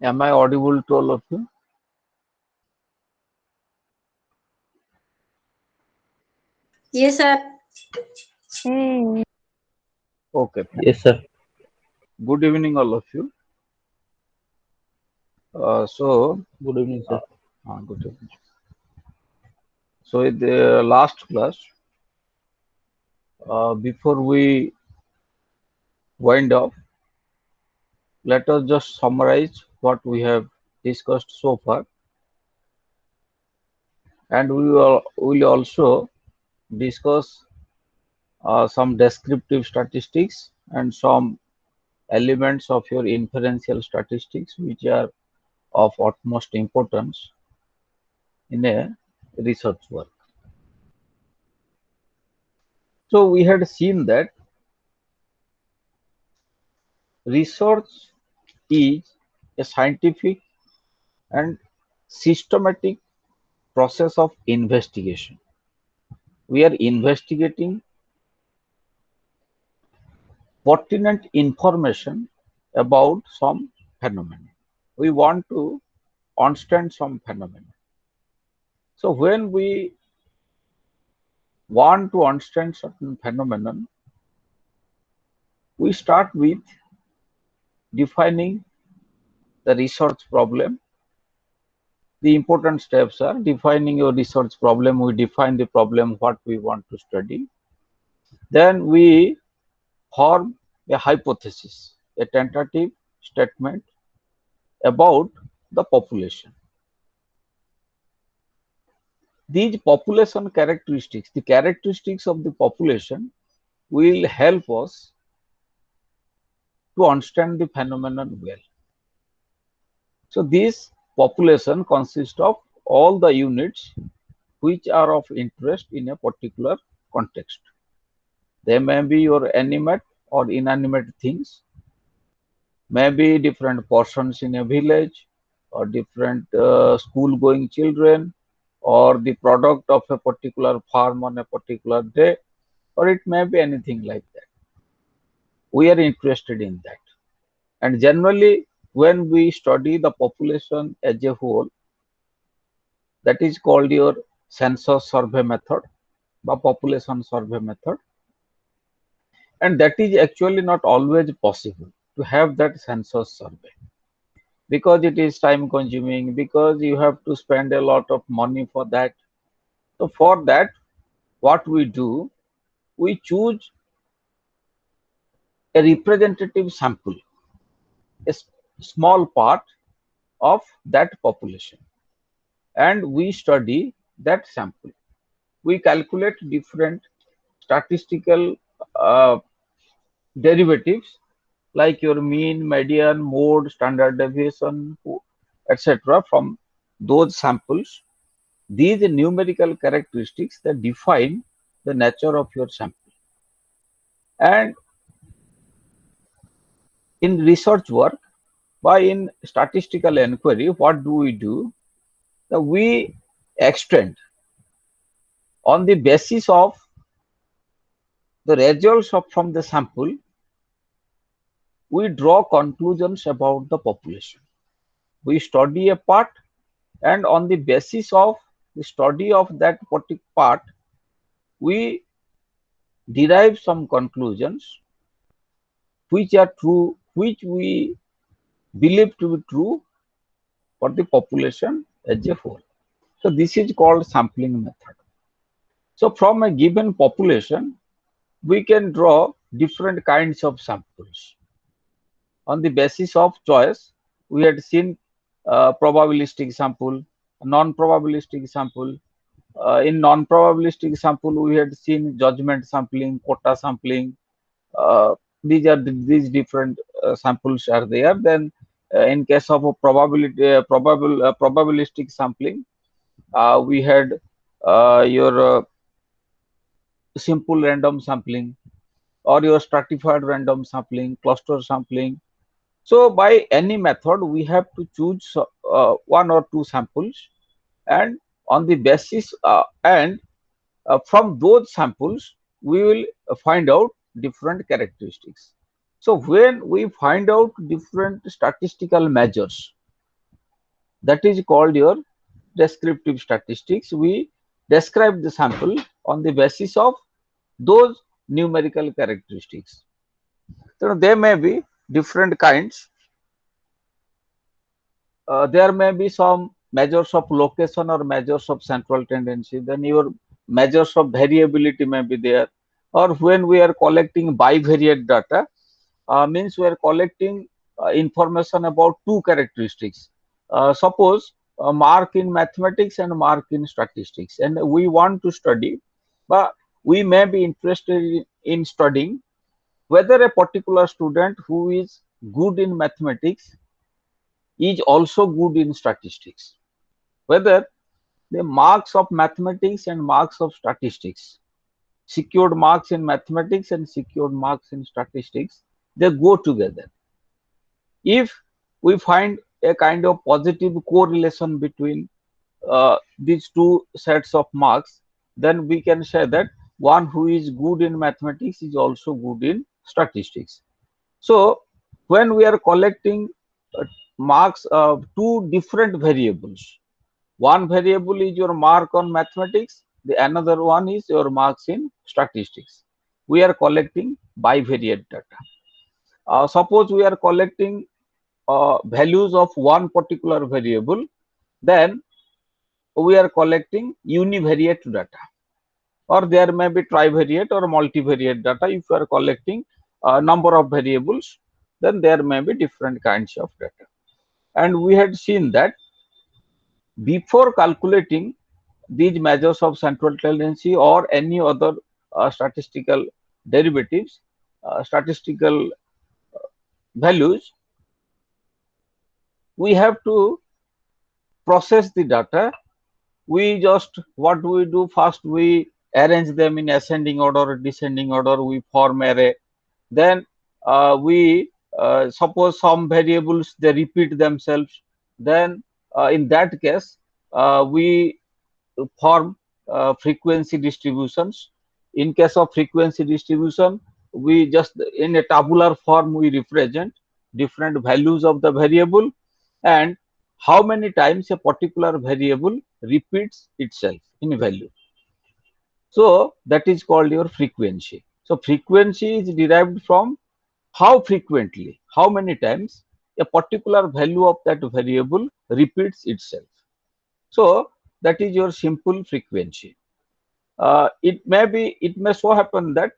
Am I audible to all of you? Yes, sir. Hmm. Okay, fine. Yes, sir. Good evening, all of you. Uh, so, Good evening, uh, sir. Good evening. So, in the last class, before we wind up, let us just summarize what we have discussed so far, and will also discuss some descriptive statistics and some elements of your inferential statistics, which are of utmost importance in a research work. So, we had seen that research is a scientific and systematic process of investigation. We are investigating pertinent information about some phenomenon. We want to understand some phenomenon. So when we want to understand certain phenomenon, we start with defining the research problem. The important steps are defining your research problem. We define the problem, what we want to study. Then we form a hypothesis, a tentative statement about the population. These population characteristics, the characteristics of the population, will help us to understand the phenomenon well. So this population consists of all the units which are of interest in a particular context. They may be your animate or inanimate things, maybe different persons in a village, or different school going children, or the product of a particular farm on a particular day, or it may be anything like that. We are interested in that. And generally, when we study the population as a whole, that is called your census survey method, the population survey method. And that is actually not always possible to have that census survey, because it is time consuming, because you have to spend a lot of money for that. So for that, what we do, we choose a representative sample, a small part of that population, and we study that sample. We calculate different statistical uh, derivatives like your mean, median, mode, standard deviation, etc. from those samples. These numerical characteristics that define the nature of your sample. And in research work, by in statistical inquiry, what do we do? That we extend on the basis of the results of from the sample, we draw conclusions about the population. We study a part, and on the basis of the study of that particular part, we derive some conclusions which are true, which we believe to be true for the population as a whole. So this is called sampling method. So from a given population, we can draw different kinds of samples. On the basis of choice, we had seen probabilistic sample, non-probabilistic sample. In non-probabilistic sample, we had seen judgment sampling, quota sampling. Uh, these different samples are there. Then, in case of a probabilistic sampling, we had your simple random sampling, or your stratified random sampling, cluster sampling. So by any method, we have to choose one or two samples, and on the basis and from those samples, we will find out different characteristics. So when we find out different statistical measures, That is called your descriptive statistics. We describe the sample on the basis of those numerical characteristics. So there may be different kinds. There may be some measures of location or measures of central tendency. Then your measures of variability may be there. Or when we are collecting bivariate data, means we are collecting information about two characteristics. Suppose a mark in mathematics and mark in statistics, and we want to study, but we may be interested in studying whether a particular student who is good in mathematics is also good in statistics, whether the marks of mathematics and marks of statistics, secured marks in mathematics and secured marks in statistics, they go together. If we find a kind of positive correlation between these two sets of marks, then we can say that one who is good in mathematics is also good in statistics. So when we are collecting marks of two different variables, one variable is your mark on mathematics, the another one is your marks in statistics. We are collecting bivariate data. Suppose we are collecting values of one particular variable, then we are collecting univariate data, or there may be trivariate or multivariate data. If you are collecting a number of variables, then there may be different kinds of data. And we had seen that before calculating these measures of central tendency or any other statistical derivatives, statistical values, we have to process the data. We just, what we do first, we arrange them in ascending order or descending order, we form array. Then we suppose some variables they repeat themselves, then in that case we form frequency distributions. In case of frequency distribution, we just in a tabular form we represent different values of the variable and how many times a particular variable repeats itself in value. So that is called your frequency. So frequency is derived from how frequently, how many times a particular value of that variable repeats itself. So that is your simple frequency. It may so happen that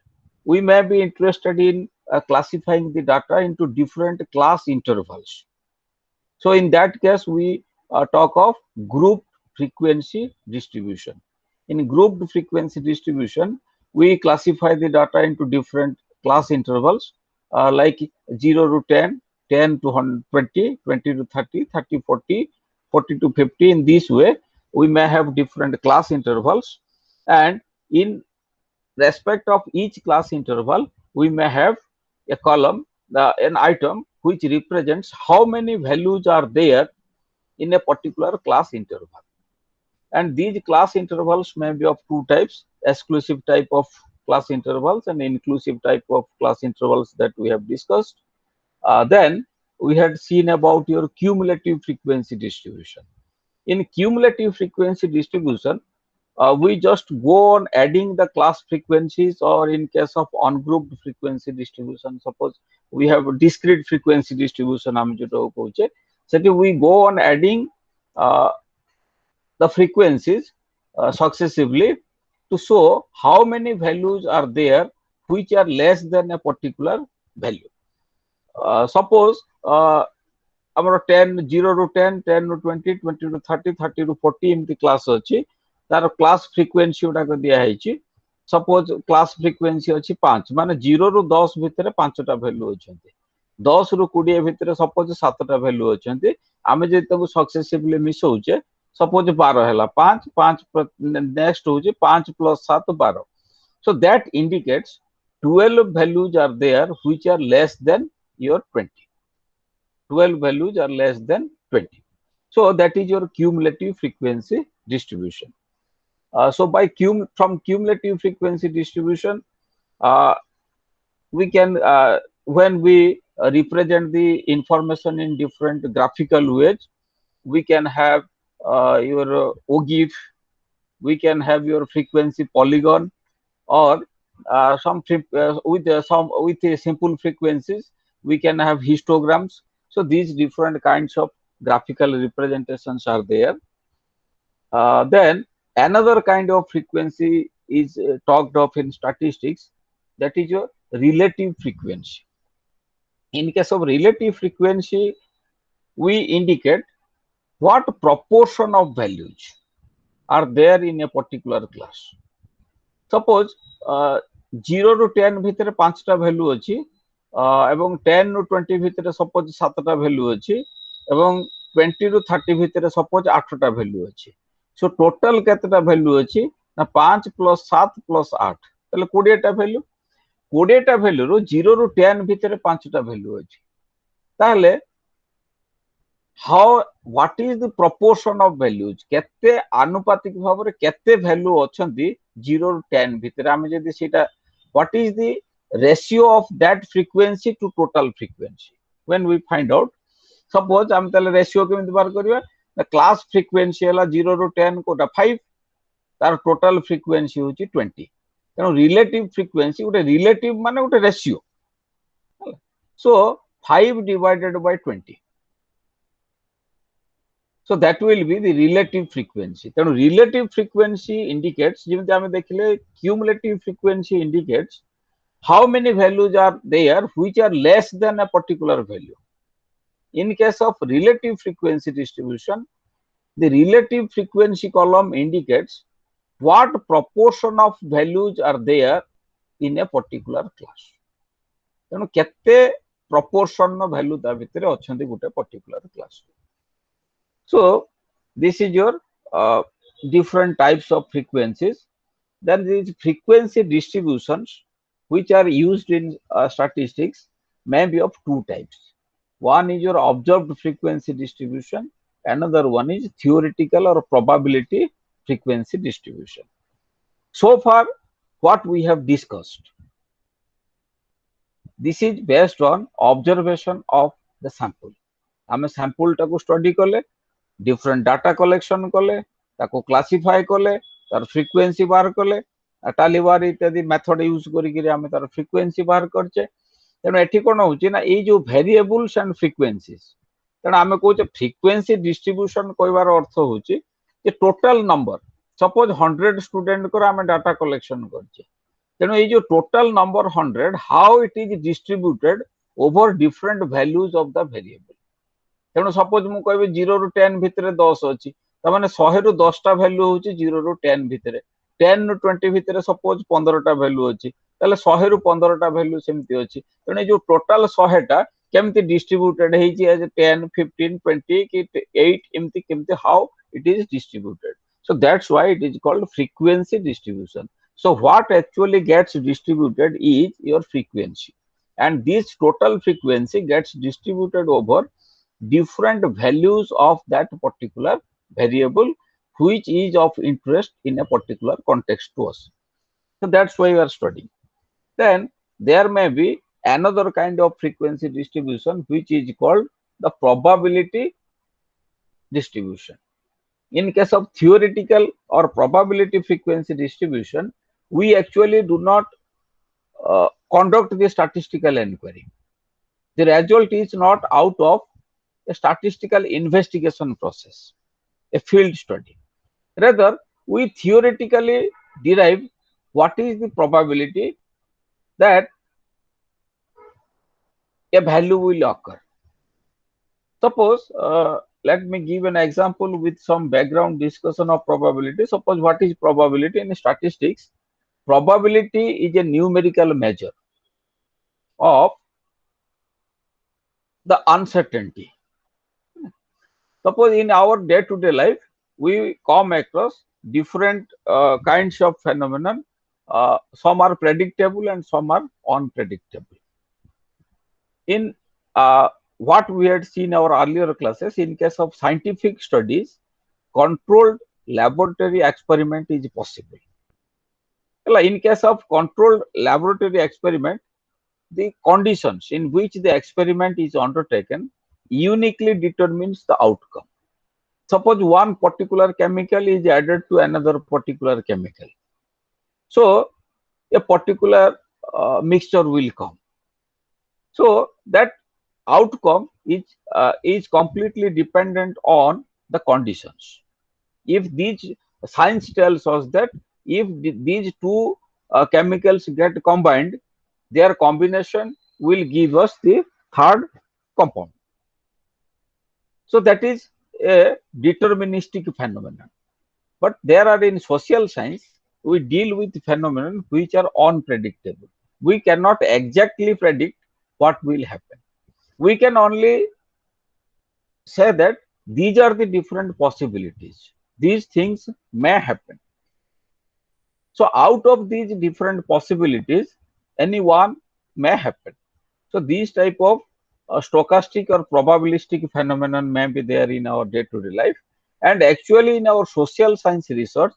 we may be interested in classifying the data into different class intervals. So in that case, we talk of grouped frequency distribution. In grouped frequency distribution, we classify the data into different class intervals like 0 to 10, 10 to 20, 20 to 30, 30 40, 40 to 50. In this way, we may have different class intervals, and in respect of each class interval, we may have a column, an item which represents how many values are there in a particular class interval. And these class intervals may be of two types: exclusive type of class intervals and inclusive type of class intervals that we have discussed. Then we had seen about your cumulative frequency distribution. In cumulative frequency distribution, we just go on adding the class frequencies, or in case of ungrouped frequency distribution, suppose we have a discrete frequency distribution, we go on adding the frequencies successively to show how many values are there which are less than a particular value. Suppose ଆମର 10 0 ରୁ 10 10 ରୁ 20 20 ରୁ 30 30 ରୁ 40 ଏମିତି class ଅଛି, ତାର class frequency ଗୁଡାକ ଦିଆ ହେଇଛି। ସପୋଜ କ୍ଲାସ୍ ଫ୍ରିକ୍ୱେନ୍ସି ଅଛି 5, ମାନେ 0 ରୁ 10 ଭିତରେ 5ଟା ଭ୍ୟାଲୁ ଅଛନ୍ତି, 10 ରୁ 20 ଭିତରେ ସପୋଜ 7ଟା ଭ୍ୟାଲୁ ଅଛନ୍ତି। ଆମେ ଯଦି ତାକୁ ସକ୍ସେସିଭଲି ମିଶଉଛେ, ସପୋଜ 12 ହେଲା, 5 5 ନେକ୍ସଟ ହଉଛି 5 + 7 12। So that indicates 12 values are there which are less than your 20. 12 values are less than 20. So that is your cumulative frequency distribution. So from cumulative frequency distribution, we can when we represent the information in different graphical ways, we can have your OGIF, we can have your frequency polygon, or some with simple frequencies we can have histograms. So these different kinds of graphical representations are there. Then another kind of frequency is talked of in statistics, that is your relative frequency. In case of relative frequency, we indicate what proportion of values are there in a particular class. Suppose 0 ରୁ 10 ଭିତରେ 5ଟା value ଅଛି, ଏବଂ 10 ରୁ 20 ଭିତରେ suppose 7ଟା value ଅଛି, ଏବଂ 20 ରୁ 30 ଭିତରେ ସପୋଜ 8ଟା ଭ୍ୟାଲୁ ଅଛି। ସୋ ଟୋଟାଲ କେତେଟା ଭ୍ୟାଲୁ ଅଛି ନା 5 + 7 + 8, ତାହେଲେ 20ଟା ଭ୍ୟାଲୁ। 20ଟା ଭ୍ୟାଲୁରୁ 0 ରୁ 10 ଭିତରେ 5ଟା ଭ୍ୟାଲୁ ଅଛି। ତାହେଲେ what is the proportion of values, କେତେ ଆନୁପାତିକ ଭାବରେ କେତେ ଭ୍ୟାଲୁ ଅଛନ୍ତି 0 ରୁ 10 ଭିତରେ। ଆମେ ଯଦି ସେଟା what is the ratio of that frequency to total frequency, when we find out, suppose ଆମେ ତାହେଲେ ରେସିଓ କେମିତି ବାହାର କରିବା ନା କ୍ଲାସ ଫ୍ରିକ୍ୱେନ୍ସି ହେଲା 0 ରୁ 10 କୋଟା 5, ତାର ଟୋଟାଲ ଫ୍ରିକ୍ୱେନ୍ସି ହେଉଛି 20। ତେଣୁ ରିଲେଟିଭ ଫ୍ରିକ୍ୱେନ୍ସି ଗୋଟେ ରିଲେଟିଭ ମାନେ ଗୋଟେ ratio, show 5 divided by 20, so that will be the relative frequency. ତେଣୁ relative frequency indicates, ଯେମିତି ଆମେ ଦେଖିଲେ cumulative frequency indicates how many values are there which are less than a particular value. In case of relative frequency distribution, the relative frequency column indicates what proportion of values are there in a particular class. ତେଣୁ କେତେ proportion ର value ତା ଭିତରେ ଅଛନ୍ତି ଗୋଟେ particular class. So this is your different types of frequencies. Then these frequency distributions which are used in statistics may be of two types. One is your observed frequency distribution, another one is theoretical or probability frequency distribution. So far what we have discussed, this is based on observation of the sample. आमे sample टाको study कले, different data collection कले, ताको classify कले, तार frequency बाहर कले, टाली बार इत्यादि मेथड यूज करिकरी आमे तार frequency बाहर करचे। तेणु एठी कोन होची ना ए जो variables and frequencies, तेणु आमे कहूचे frequency distribution कहबार अर्थ होची जे total number, suppose 100 student को आमे data collection करचे, तेणु ये जो total number 100, how it is distributed over different values of the variable. तेणु सपोज मु कहबे 0 ରୁ 10 भितरे 10 अछि, त माने 100 ରୁ 10 टा वैल्यू होची 0 ରୁ 10 भितरे, 10 ରୁ 20 भितरे सपोज 15 टा वैल्यू अछि, ताले 100 ରୁ 15 टा वैल्यू सेमति अछि। तेणु जो टोटल 100 टा केमति डिस्ट्रीब्यूटेड हेची एज 10 15 20 कि 8 एमति केमति, how it is distributed. So that's why it is called frequency distribution. So what actually gets distributed is your frequency, and this total frequency gets distributed over different values of that particular variable which is of interest in a particular context to us. So that's why we are studying. Then there may be another kind of frequency distribution which is called the probability distribution. In case of theoretical or probability frequency distribution, we actually do not conduct the statistical inquiry. The result is not out of a statistical investigation process, a field study. Rather, we theoretically derive what is the probability that a value will occur. Suppose, let me give an example with some background discussion of probability. Suppose what is probability in statistics? Probability is a numerical measure of the uncertainty. Suppose in our day-to-day life, we come across different kinds of phenomenon. Some are predictable and some are unpredictable. In what we had seen in our earlier classes, in case of scientific studies, controlled laboratory experiment is possible. In case of controlled laboratory experiment, the conditions in which the experiment is undertaken uniquely determines the outcome. Suppose one particular chemical is added to another particular chemical. So a particular mixture will come. So that outcome is completely dependent on the conditions. If these science tells us that if these two chemicals get combined, their combination will give us the third compound. So that is a deterministic phenomenon. But there are in social science, we deal with phenomena which are unpredictable. We cannot exactly predict what will happen. We can only say that these are the different possibilities. These things may happen. So out of these different possibilities, any one may happen. So these type of stochastic or probabilistic phenomenon may be there in our day-to-day life. And actually in our social science research,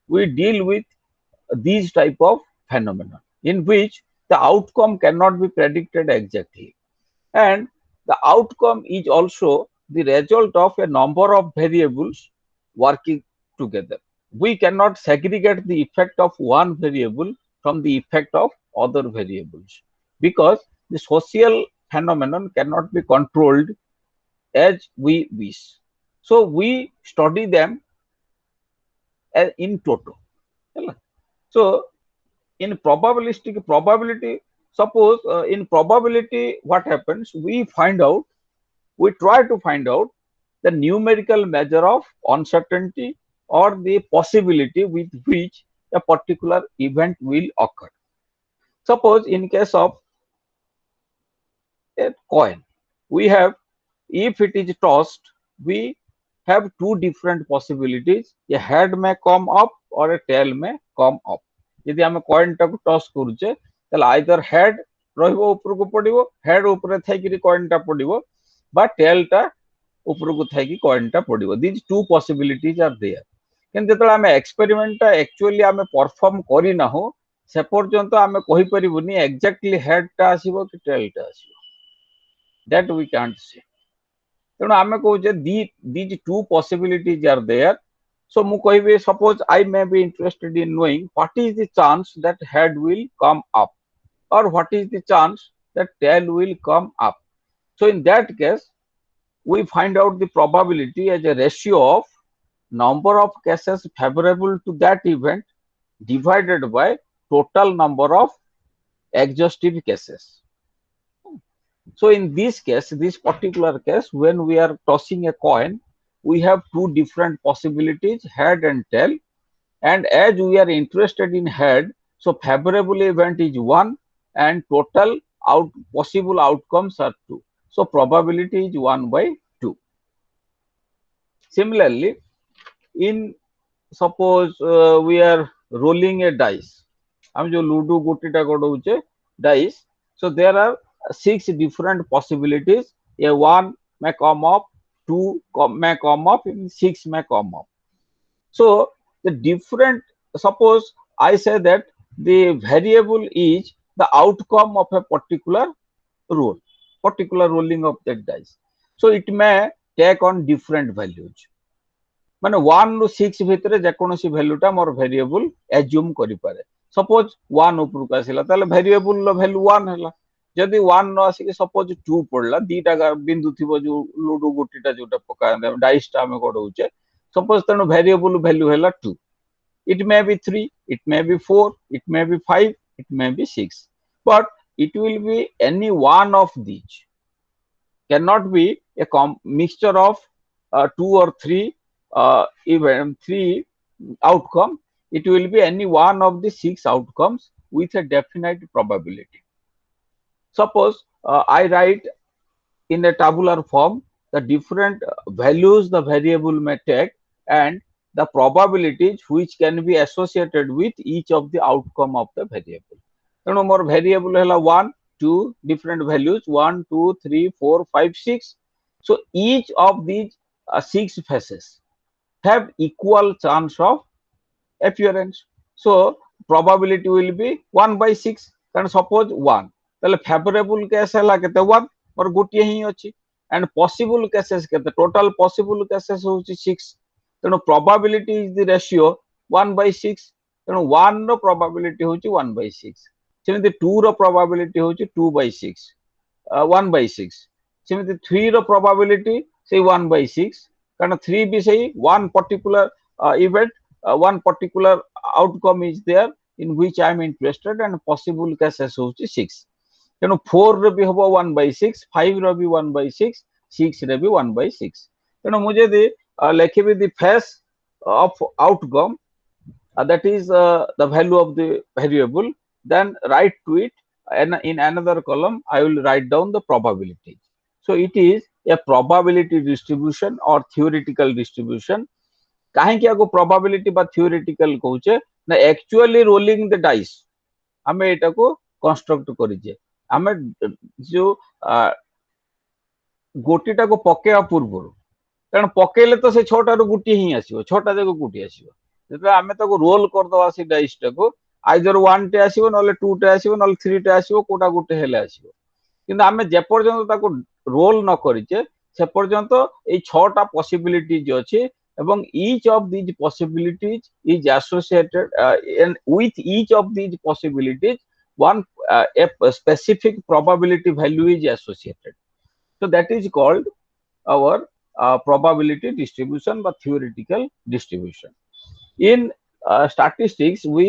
we deal with these type of phenomena in which the outcome cannot be predicted exactly. And the outcome is also the result of a number of variables working together. We cannot segregate the effect of one variable from the effect of other variables because the social phenomenon cannot be controlled as we wish. So we study them in toto. So in probabilistic probability, suppose in probability what happens, we try to find out the numerical measure of uncertainty or the possibility with which a particular event will occur. Suppose in case of a coin, we have, if it is tossed, we have two different possibilities. A head may come up or a tail may come up. यदि आम coin टाको toss करूचे ताले either head रहिबो ऊपर को पड़िबो, head ऊपर थाइकि coin टा पड़िबो बा टेल टा ऊपर को थाइकि कॉइन टा पड़िबो. These two possibilities are there. କିନ୍ତୁ ଯେତେବେଳେ ଆମେ ଏକ୍ସପେରିମେଣ୍ଟ ଟା ଆକ୍ଚୁଆଲି ଆମେ परफॉर्म କରି ନାହୁ ସେ ପର୍ଯ୍ୟନ୍ତ ଆମେ କହି परिबुनी एक्जेक्टली हेड टा आसीबो कि टेल टा आसीबो. That we can't say. ତେଣୁ ଆମେ କହୁଛେ these two possibilities are there. So ମୁଁ କହିବି, suppose I may be interested in knowing what is the chance that head will come up or what is the chance that tail will come up. So in that case, we find out the probability as a ratio of number of cases favorable to that event divided by total number of exhaustive cases. So in this case, this particular case, when we are tossing a coin, we have two different possibilities, head and tail. And as we are interested in head, so favorable event is 1 and total possible outcomes are 2. So probability is 1 by 2. Similarly, in suppose we are rolling a dice. हम जो ludo गोटीटा गड़ौचे dice. So there are 6 different possibilities. A 1 may come up, 2 may come up, and 6 may come up. So the different, suppose I say that the variable is the outcome of a particular roll, particular rolling of that dice. So it may take on different values. माने 1 ରୁ 6 ଭିତରେ ଯେକୌଣସି ଭ୍ୟାଲୁଟା ମୋର variable ଏଜ୍ୟୁମ କରିପାରେ. Suppose 1 ଉପରକୁ ଆସିଲା ତାହେଲେ variable ର ଭ୍ୟାଲୁ 1 ହେଲା. ଯଦି 1 ନ ଆସିକି ସପୋଜ 2 ପଡିଲା, ଦିଟା ବିନ୍ଦୁ ଥିବ ଯୋଉ ଲୁଡୁ ଗୋଟିଟା ଯୋଉଟା ପକା ଡାଇସ୍ ଟା ଆମେ ଗଡଉଛେ, ସପୋଜ ତେଣୁ ଭେରିଏବଲ ଭ୍ୟାଲୁ ହେଲା 2. It may be 3, it may be 4, it may be 5, it may be 6, but it will be any one of these. Cannot be a mixture of 2 or 3 even 3 outcome. It will be any one of the 6 outcomes with a definite probability. Suppose I write in a tabular form the different values the variable may take and the probabilities which can be associated with each of the outcome of the variable. ତେଣୁ ମୋର variable ହେଲା 1, 2 different values 1, 2, 3, 4, 5, 6. So each of these 6 faces have equal chance of appearance. So probability will be 1 by 6. Then suppose 1, ତାହେଲେ favorable case ହେଲା କେତେ 1, ମୋର ଗୋଟିଏ ହିଁ ଅଛି. and possible cases kete total possible cases hochi 6 teno probability is the ratio 1 by 6 teno 1 ro probability hochi 1 by 6 seମିତି 2 ର probability ହଉଛି 2 by 6 1 by 6 ସେମିତି 3 ର probability ସେଇ 1 by 6 କାରଣ 3 ବି ସେଇ one particular event one particular outcome is there in which I am interested and possible cases ହଉଛି 6 ତେଣୁ 4 ରେ ବି ହବ 1 by 6 5 ର ବି 1 by 6 6 ରେ ବି 1 by 6 ତେଣୁ ମୁଁ ଯଦି ଲେଖିବି the face of outcome that is the value of the variable, then write to it and in another column I will write down the probability. So it is a probability distribution or theoretical distribution. काहे कि आगो probability बा theoretical कहूचे ना actually rolling the dice हमें एटा को construct करिजे हमें जो गोटीटा को पकेवा पूर्व कारण पकेले तो से छोटा रो गुटी ही आसीबो छोटा जगह गुटी आसीबो जेतबे आमे ताको रोल कर दवा से डाइस टाको आइदर 1 टे आसीबो नले 2 टे आसीबो नले 3 टे आसीबो कोटा गुटे हेले आसीबो किंतु आमे जे पर्यंत ताको रोल न करिचे से पर्यंत ए 6 टा पॉसिबिलिटीज अछि एवं each of these possibilities is associated and with each of these possibilities one a specific probability value is associated, so that is called our probability distribution but theoretical distribution. In statistics we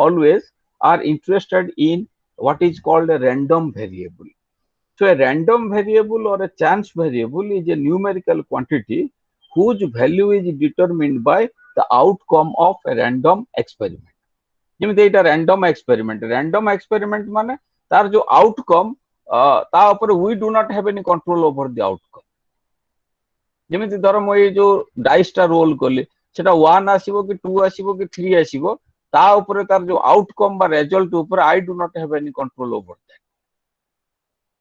always are interested in what is called a random variable. So a random variable or a chance variable is a numerical quantity whose value is determined by the outcome of a random experiment. ଯେମିତି ଏଇଟା random experiment ମାନେ ତାର ଯୋଉ outcome ତା ଉପରେ we do not have any control over the outcome. ଯେମିତି ଧର ମୁଁ ଏଇ ଯୋଉ ଡାଇସ୍ ଟା ରୋଲ କଲି ସେଟା 1 ଆସିବ କି 2 ଆସିବ କି 3 ଆସିବ ତା ଉପରେ ତାର ଯୋଉ ଆଉଟକମ୍ ବା ରେଜଲ୍ଟ ଉପରେ I do not have any control over that.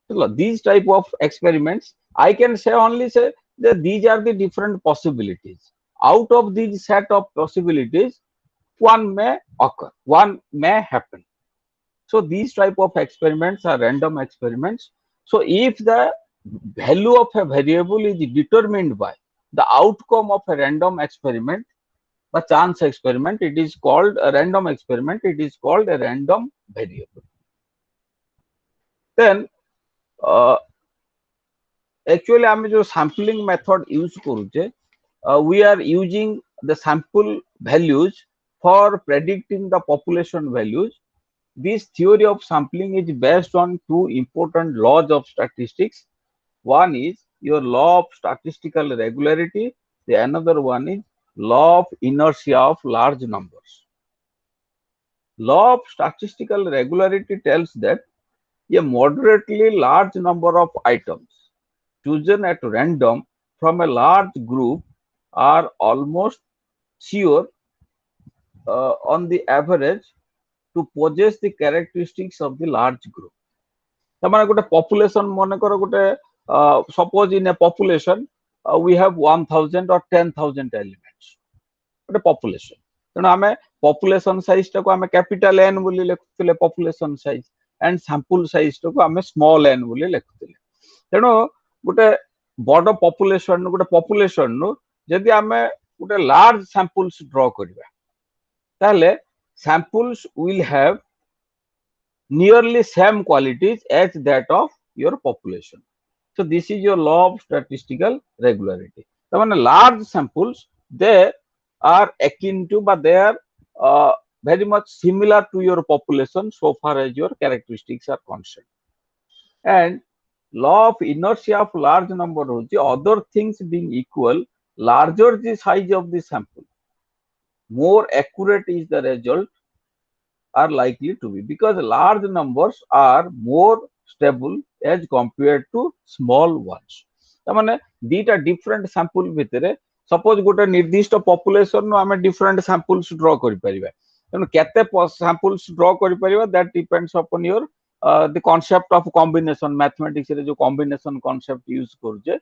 So these type of experiments I can say only say that these are the different possibilities. Out of these set of possibilities one may occur, one may happen. So these type of experiments are random experiments. So if the value of a variable is determined by the outcome of a random experiment, a chance experiment, it is called a random experiment, it is called a random variable. Then actually आमे जो sampling method use करूचे we are using the sample values for predicting the population values. This theory of sampling is based on two important laws of statistics. One is your law of statistical regularity, the another one is law of inertia of large numbers. Law of statistical regularity tells that a moderately large number of items chosen at random from a large group are almost sure on the average to possess the characteristics of the large group. तमाने गोटे population मने करो गोटे suppose in a population we have 1000 or 10,000 elements. गोटे population. तेणु आमे population size टाको आमे capital N बोली लेखुले population size and sample size टाको आमे small n बोली लेखुले. तेणु गोटे बड़ population गोटे population नु जदि आमे गोटे large samples draw करिबा ताले samples will have nearly same qualities as that of your population. So this is your law of statistical regularity. So when large samples they are akin to but they are very much similar to your population so far as your characteristics are concerned. And law of inertia of large number hoji other things being equal, larger the size of the sample, more accurate is the result are likely to be, because large numbers are more stable as compared to small ones. तामाने दीटा different sample भितरे suppose गोटे निर्दिष्ट population no आमे different samples draw करि परिबा तेनु केते samples draw करि परिबा that depends upon your the concept of combination. Mathematics रे जो combination concept use करूजे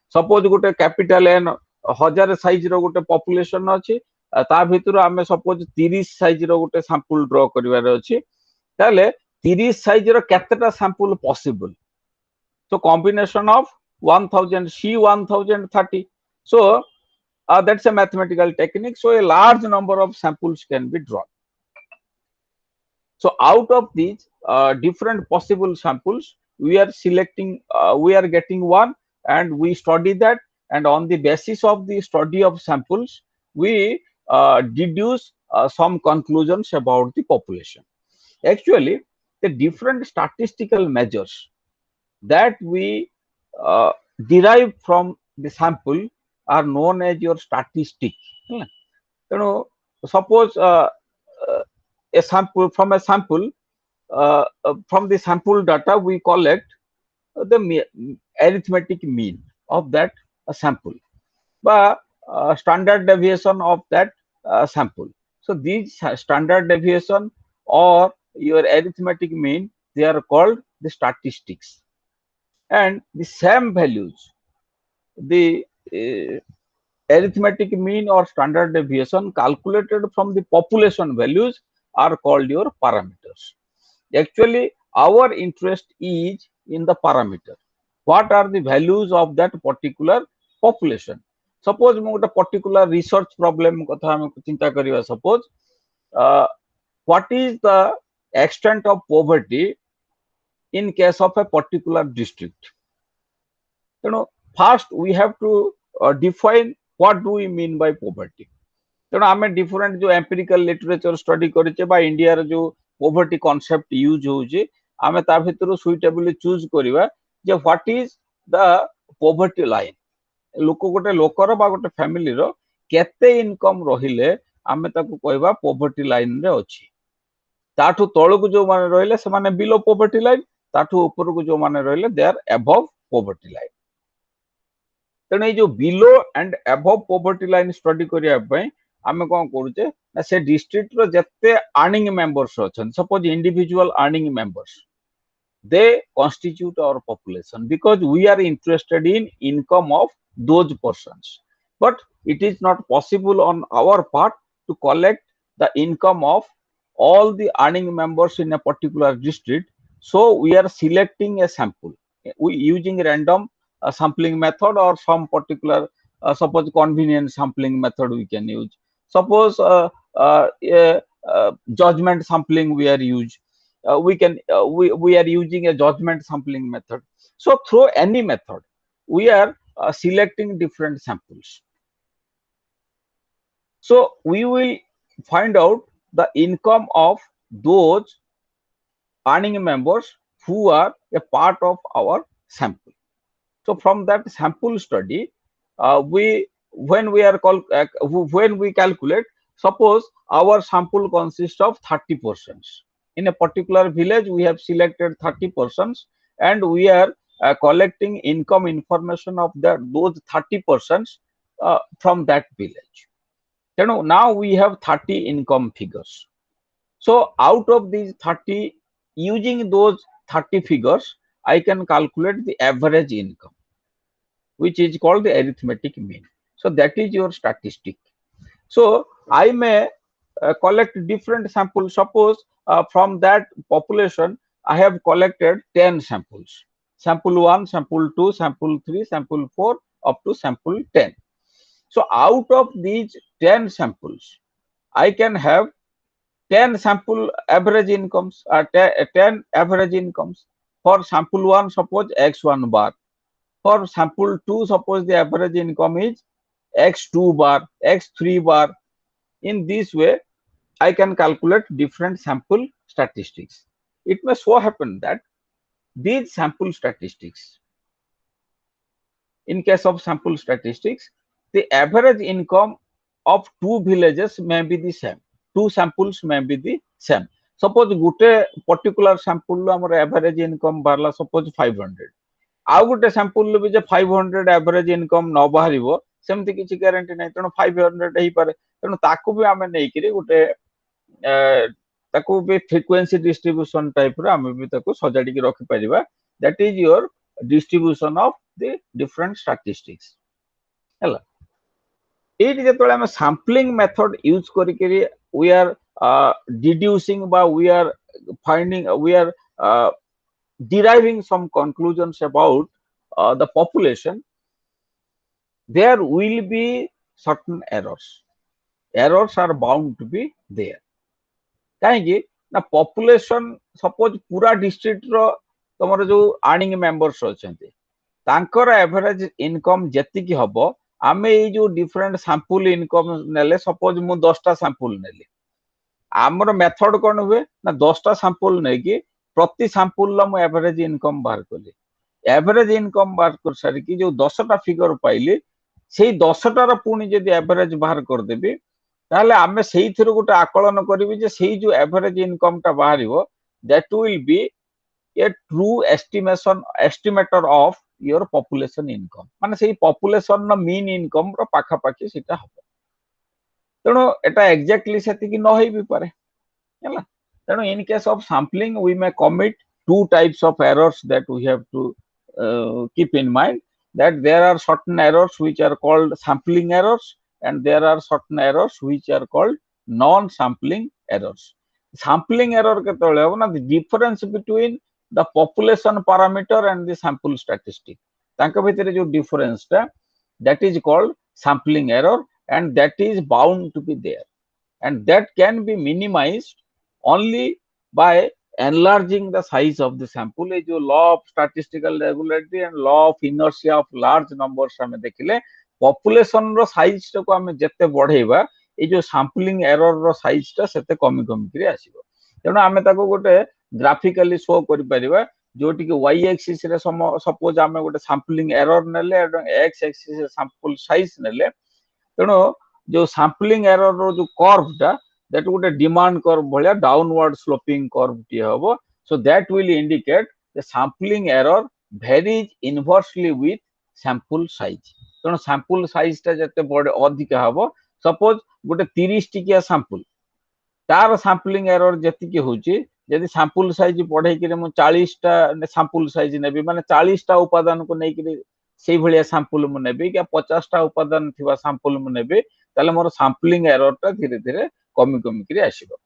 suppose गोटे capital N 1000 size रो गोटे population अछि ता भितर आमे सपोज 30 साइज रो गोटे सैंपल ड्रॉ करिवार अछि ताले 30 साइज रो केतेटा sample possible So combination of 1000 C 1030. So that's a mathematical technique. So a large number of samples can be drawn. So out of these different possible samples, we are selecting, we are getting one, and we study that, and on the basis of the study of samples, we deduce some conclusions about the population. Actually, the different statistical measures that we uh, derive from the sample are known as your statistic. You know, suppose uh, a sample from a sample from the sample data we collect the arithmetic mean of that sample, but standard deviation of that sample. So these standard deviation or your arithmetic mean, they are called the statistics, and the same values, the arithmetic mean or standard deviation calculated from the population values are called your parameters. Actually, our interest is in the parameter. What are the values of that particular population? Suppose we got a particular research problem kotha ame chinta kariba. Suppose what is the extent of poverty in case of a particular district? First we have to define what do we mean by poverty. ତେଣୁ ଆମେ different जो empirical literature study କରିଛେ ବା ଇଣ୍ଡିଆର जो poverty concept use ହଉଛି, ଆମେ ତା ଭିତରୁ suitably choose କରିବା ଯେ what is the poverty line. ଗୋଟେ ଲୋକର ବା ଗୋଟେ ଫ୍ୟାମିଲିର କେତେ ଇନକମ୍ ରହିଲେ ଆମେ ତାକୁ କହିବା poverty line ରେ ଅଛି. ତାଠୁ ତଳକୁ ଯୋଉମାନେ ରହିଲେ ସେମାନେ below poverty line, ତାଠୁ ଉପରକୁ ଯୋଉମାନେ ରହିଲେ they are above poverty line. ତେଣୁ ଏଇ ଯୋଉ below and above poverty line study କରିବା ପାଇଁ ଆମେ କଣ କରୁଛେ ନା ସେ ଡିଷ୍ଟ୍ରିକ୍ଟ ର ଯେତେ अर्निंग मेंबर्स ଅଛନ୍ତି, suppose individual earning members, they constitute our population because we are interested in income of those persons. But it is not possible on our part to collect the income of all the earning members in a particular district. So we are selecting a sample. We using random sampling method or some particular suppose convenient sampling method we can use. Suppose judgment sampling we are use. We are using a judgment sampling method. So through any method, we are selecting different samples. So we will find out the income of those earning members who are a part of our sample. So from that sample study, when we calculate, suppose our sample consists of 30 persons. In a particular village, we have selected 30 persons, and we are collecting income information of those 30 persons from that village. You know, now we have 30 income figures. So out of these 30, using those 30 figures, I can calculate the average income, which is called the arithmetic mean. So that is your statistic. So I may collect different samples. Suppose from that population, I have collected 10 samples. Sample 1, sample 2, sample 3, sample 4, up to sample 10. So out of these 10 samples, I can have 10 sample average incomes, 10 average incomes. For sample 1, suppose x1 bar. For sample 2, suppose the average income is x2 bar, x3 bar. In this way, I can calculate different sample statistics. It may so happen that these sample statistics, in case of sample statistics, the average income of two villages may be the same. Two samples may be the same. Suppose gote particular sample our average income barla suppose 500. ଆଉ ଗୋଟେ sample ବି ଯେ 500 average income ନ ବାହାରିବ ସେମିତି କିଛି guarantee ନାହିଁ, ତେଣୁ 500 ହେଇପାରେ। ତେଣୁ ତାକୁ ବି ଆମେ ନେଇକିରି ଗୋଟେ ତାକୁ ବି ଫ୍ରିକ୍ୱେନ୍ସି ଡିଷ୍ଟ୍ରିବ୍ୟୁସନ ଟାଇପ ର ଆମେ ବି ତାକୁ ସଜାଡ଼ିକି ରଖିପାରିବା। That is your distribution of the different statistics ହେଲା। ଏଇଠି ଯେତେବେଳେ ଆମେ ସାମ୍ପଲିଂ ମେଥଡ ୟୁଜ କରିକିରି we are deducing বা we are finding we are deriving some conclusions about the population, there will be certain errors. Errors are bound to be there. କାହିଁକି ନା population suppose ପୁରା district ର ତମର ଯୋଉ earning members ଅଛନ୍ତି ତାଙ୍କର average income ଯେତିକି ହବ ଆମେ ଏଇ ଯୋଉ different sample income ନେଲେ suppose ମୁଁ 10ଟା sample ନେଲି ଆମର method କଣ ହୁଏ ନା 10ଟା sample ନେଇକି ପ୍ରତି sample ର ମୁଁ average income ବାହାର କଲି average income ବାହାର କରି ସାରିକି ଯୋଉ 10ଟା figure ପାଇଲି ସେଇ 10ଟାର ପୁଣି ଯଦି average ବାହାର କରିଦେବି ତାହେଲେ ଆମେ ସେଇଥିରୁ ଗୋଟେ ଆକଳନ କରିବି ଯେ ସେଇ ଯୋଉ average income ଟା ବାହାରିବ that will be a true estimator of your population income ମାନେ ସେଇ population ର mean income ର ପାଖାପାଖି ସେଟା ହବ ତେଣୁ ଏଟା exactly ସେତିକି ନ ହେଇ ବି ପାରେ ହେଲା ତେଣୁ in case of sampling we may commit two types of errors that we have to keep in mind that there are certain errors which are called sampling errors and there are certain errors which are called non-sampling errors. Sampling error କେତେବେଳେ ହେବ ନା the difference between the population parameter and the sample statistic. ତାଙ୍କ ଭିତରେ ଯୋଉ difference ଟା that is called sampling error and that is bound to be there and that can be minimized only by enlarging the size of the sample. A जो law of statistical regularity and law of inertia of large numbers हमें देखिले population रो size टाको हमें जेते बढ़ेइबा ए जो sampling error रो size टा सेते कमी कमी करी आसीबो तेणु आमे ताको गोटे ग्राफिकली शो करि परिबा जोटी के y axis रे सपोज आमे गोटे sampling error नेले एवं x axis रे sample size नेले तेणु जो sampling error रो जो curve टा that would a demand curve bhaliya downward sloping curve T हबो so that will indicate the sampling error varies inversely with sample size तेणु sample size टा जते बड अधिक हबो सपोज गोटे 30 टिकिया sample तार sampling error जति के होची यदि sample size बढ़े कि मु 40 टा sample size नेबी माने 40 टा उपादान को नै कि सेही भलिया sample मु नेबी कि 50 टा उपादान थिबा sample मु नेबी ताले मोर sampling error टा धीरे धीरे कमी कमी करी आसीबो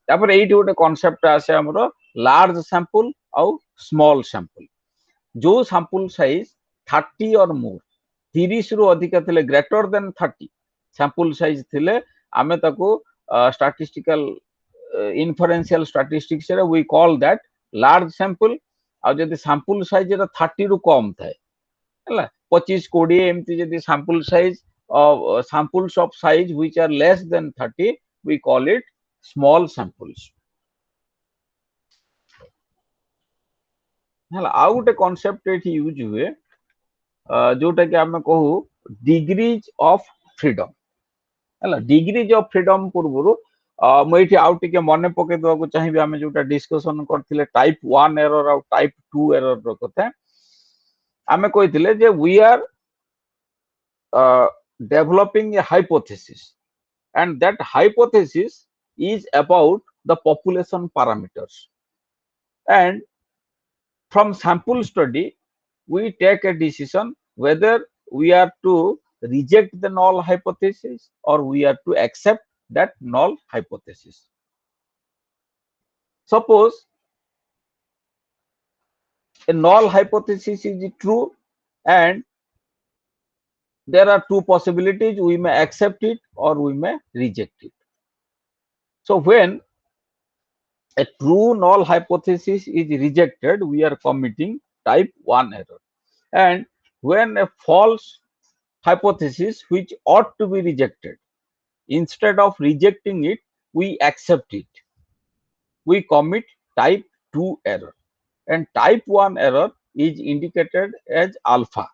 तापर एइटी गोटे कांसेप्ट आसे हमरो लार्ज सैंपल और स्मॉल सैंपल जो सैंपल साइज 30 और मोर 30 रु अधिक थिले ग्रेटर देन 30 सैंपल साइज थिले आमे ताको स्टैटिस्टिकल इन्फरेंशियल स्टैटिस्टिक्स रे we call that large sample आ जदि सैंपल साइज रे 30 रु कम थाए हला 25 20 एमती जदि sample size samples of size which are less than 30 we call it small samples हला आ गोटे कांसेप्ट एठी यूज हुए जोटा कि हम कहू डिग्रीज ऑफ फ्रीडम हला डिग्रीज ऑफ फ्रीडम पूर्वरु मैं एठी आउ टिके मने पके दवा को चाहिबे हम जोटा डिस्कशन करथिले टाइप 1 एरर और टाइप 2 एरर रो कथा हमें कहिथिले जे we are developing a hypothesis and that hypothesis is about the population parameters and from sample study we take a decision whether we are to reject the null hypothesis or we are to accept that null hypothesis. Suppose a null hypothesis is true and there are two possibilities, we may accept it or we may reject it. So when a true null hypothesis is rejected, we are committing type 1 error. And when a false hypothesis which ought to be rejected, instead of rejecting it, we accept it. We commit type 2 error. And type 1 error is indicated as alpha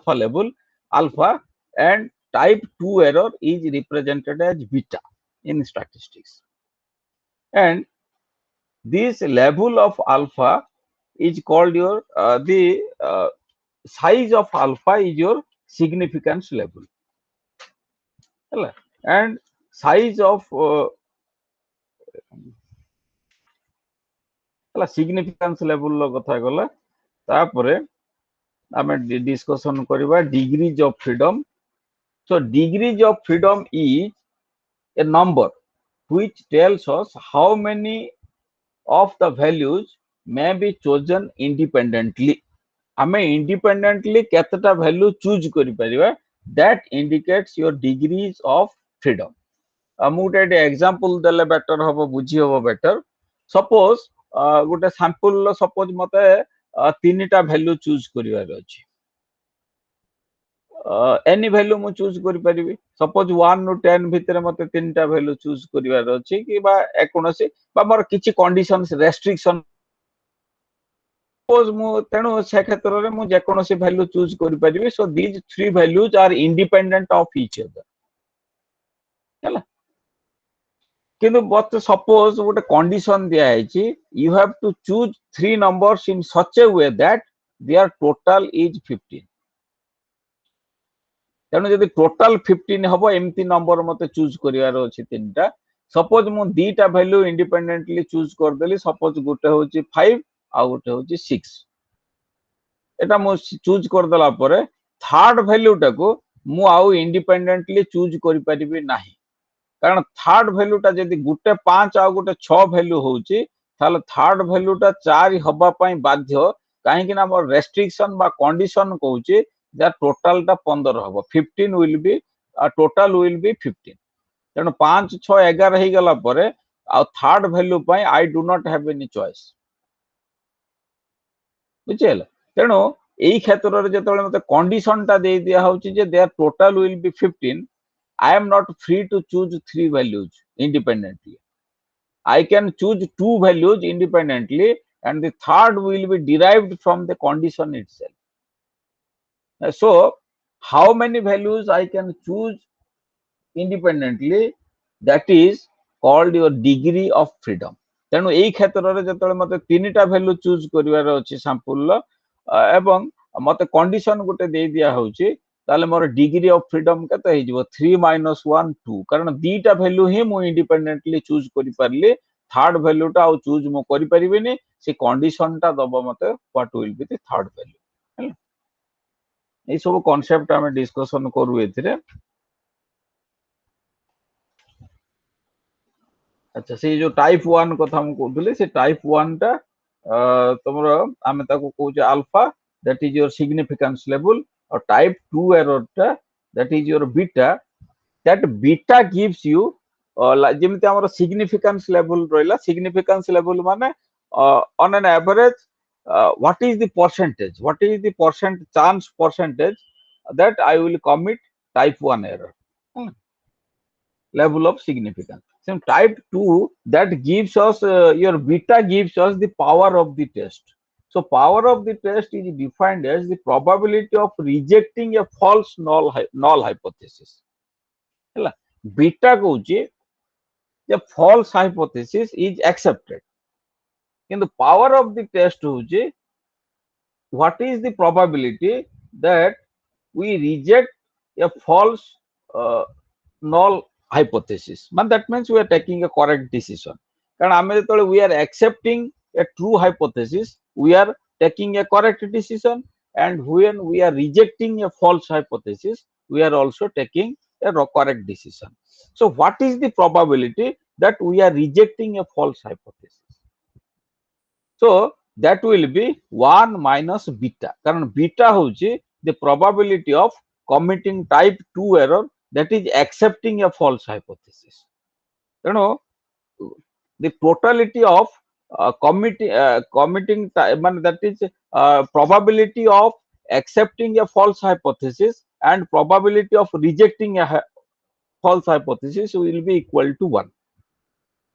level, alpha, and type 2 error is represented as beta in statistics. And this level of alpha is called your the size of alpha is your significance level and size of significance level लो कथा गला तापरे आमे discussion करबा degrees of freedom. So degrees of freedom is a number which tells us how many of the values may be chosen independently. आमे independently केतटा value choose करि परिबा, that indicates your degrees of freedom. मुझे एक example देले better हबो, बुझी हबो better. Suppose गोटे sample suppose मते तीनटा वैल्यू चूज करिवार अछि. एनी वैल्यू मु चूज करि परिबी. सपोज 1 नु 10 भितरे मते तीनटा वैल्यू चूज करिवार अछि कि बा एकोनोसी बा मोर किछि कंडीशंस रेस्ट्रिक्शन. सपोज मु तेनु से क्षेत्र रे मु जे कोनोसी वैल्यू चूज करि परिबी. So these three values are independent of each other. हैला किंतु बट सपोज गोटे कंडीशन दिया है, you have to choose three numbers in such a way that their total is 15. तेणु जदि टोटल 15 हबो एमती नंबर मते चूज करिवार अछि तीनटा. सपोज मु दीटा वैल्यू इंडिपेंडेंटली चूज कर देली. सपोज गोटे होची 5 आ गोटे होची 6. एटा मु चूज कर देला परे थर्ड वैल्यू टाको मु आउ इंडिपेंडेंटली चूज करि परिबी नाही. कारण थर्ड वैल्यूटा जदि गोटे 5 आ गोटे 6 वैल्यू होची ताले थर्ड वैल्यूटा 4 हबा पई बाध्य. काहे कि ना मोर रेस्ट्रिक्शन बा कंडीशन कहूची दैट टोटल टा 15 हबो. 15 will be total will be 15. तेणु 5 6 11 हे गला परे आ थर्ड वैल्यू पई I do not have any choice. बुझियला. तेणु एई क्षेत्र रे जेतबेले मते कंडीशन टा दे दिया होची जे their total will be 15, I am not free to choose three values independently. I can choose two values independently and the third will be derived from the condition itself. So, how many values I can choose independently, that is called your degree of freedom. तेणु एई क्षेत्र रे जेतबेले मते तीनटा value choose करिवार अछि sample एवं मते condition गोटे दे दिया होची ताले मोर डिग्री ऑफ फ्रीडम केते हे जिवो 3 - 1 2. कारण दीटा वैल्यू ही मु इंडिपेंडेंटली चूज करि परली. थर्ड वैल्यूटा आ चूज मु करि परिबिनी. से कंडीशन टा दबो मते what will be the third value. ए सब कांसेप्ट हम डिस्कशन करू एथिरे. अच्छा से जो टाइप 1 कथा हम कहतले से टाइप 1 टा तमरो आमे ताको कहूचे alpha, that is your significance level. और टाइप 2 एरर टा that is your beta. That beta gives you जेमते हमर सिग्निफिकेंस लेवल रहला. सिग्निफिकेंस लेवल माने on an average what is the percentage, what is the percent chance percentage that I will commit type 1 error. Level of significance. So type 2 that gives us your beta gives us the power of the test. So power of the test is defined as the probability of rejecting a false null hypothesis. Hela beta कहूची the false hypothesis is accepted. In the power of the test होची what is the probability that we reject a false null hypothesis. Man, that means we are taking a correct decision. कारण आमे जेतले we are accepting a true hypothesis, we are taking a correct decision, and when we are rejecting a false hypothesis, we are also taking a correct decision. So what is the probability that we are rejecting a false hypothesis? So that will be 1 minus beta. कारण beta होची the probability of committing type 2 error, that is accepting a false hypothesis. You know, the totality of committing that is probability of accepting a false hypothesis and probability of rejecting a false hypothesis will be equal to 1.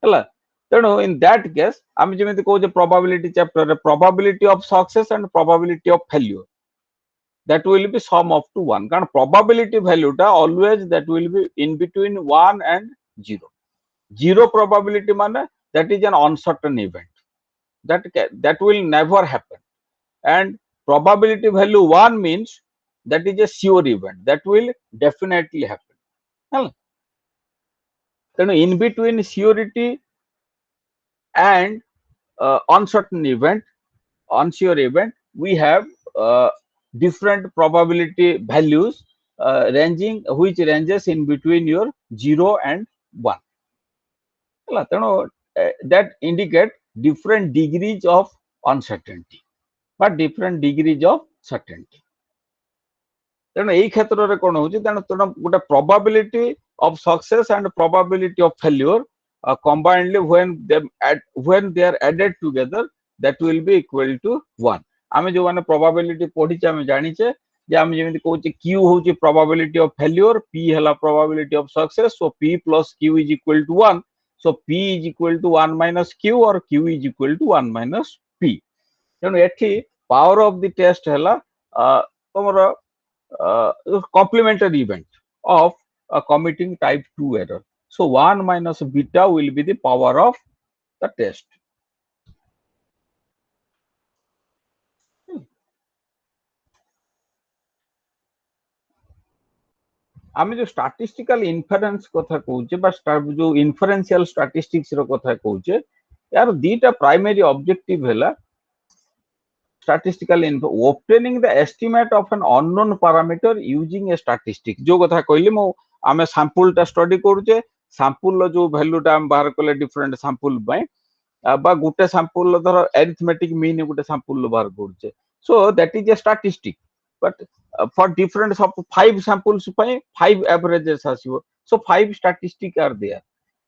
Hela. In that case, I'm going to go the probability chapter, probability of success and probability of failure. That will be sum of to 1. Because probability value ta always that will be in between 1 and 0. 0 probability mane that is an uncertain event. That will never happen. And probability value 1 means that is a sure event. That will definitely happen. Then in between surety and uncertain event, unsure event, we have different probability values which ranges in between your 0 and 1. That indicate different degrees of uncertainty but different degrees of certainty. ତେଣୁ ଏଇ କ୍ଷେତ୍ରରେ କ'ଣ ହଉଛି ତେଣୁ ଗୋଟେ probability of success and probability of failure combinedly when they are added together that will be equal to 1. ଆମେ ଯୋଉମାନେ probability ପଢିଛେ ଆମେ ଜାଣିଛେ ଯେ ଆମେ ଯେମିତି କହୁଛେ Q ହଉଛି probability of failure, P ହେଲା probability of success, so P plus Q is equal to 1, so P is equal to 1 minus Q or Q is equal to 1 minus P. ତେଣୁ ଏଠି power of the test ହେଲା ତମର complementary event of committing type 2 error. So 1 minus beta will be the power of the test. आमे जो statistical inference कथा कहूचे बा जो inferential statistics रो कथा कहूचे यार दीटा प्राइमरी ऑब्जेक्टिव हैला statistical info obtaining the estimate of an unknown parameter using a statistic जो कथा कहली मो आमे सैंपल टा स्टडी करूचे सैंपल लो जो वैल्यू टा हम बाहर कले डिफरेंट सैंपल बय बा गुटे सैंपल लो धर अरिथमेटिक मीन गुटे सैंपल लो बाहर करूचे so that is a statistic but for different of 5 samples by 5 averages asibo so 5 statistics are there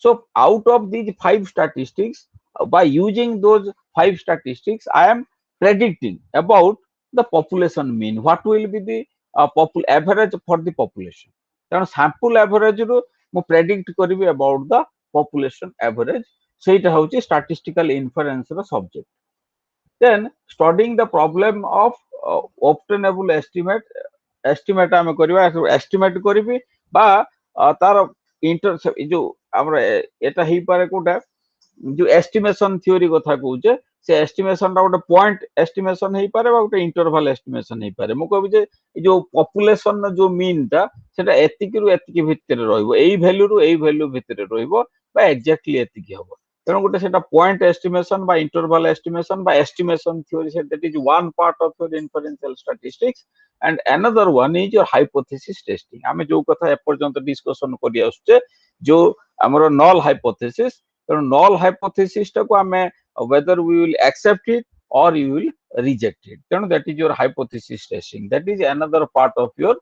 so out of these 5 statistics by using those 5 statistics I am predicting about the population mean what will be the average for the population then sample average ru mo predict karibi about the population average seita hauchi statistical inference ro subject. Then studying the problem of obtainable estimate आमे करिवा estimate करिबी बा तार inter जो हमर एटा ही पारे कोटा जो estimation theory कथा कहूचे से estimation रा गोटे पॉइंट एस्टिमेशन हेई पारे बा गोटे इंटरवल एस्टिमेशन हेई पारे मु कहबी जे जो पॉपुलेशन जो मीन टा सेटा एतिकी रु एतिकी भितरे रहइबो एई वैल्यू रु एई वैल्यू भितरे रहइबो बा एक्जेक्टली एतिकी हबो तेणु गोटे सेटा पॉइंट एस्टिमेशन बा इंटरवल एस्टिमेशन बा एस्टिमेशन थ्योरी से that is one part of your inferential statistics and another one is your hypothesis testing आमे जो कथा ए पर्यंत डिस्कशन करि आछे जो हमरो नल हाइपोथेसिस तेणु नल हाइपोथेसिस टा को आमे whether we will accept it or you will reject it तेणु that is your hypothesis testing that is another part of your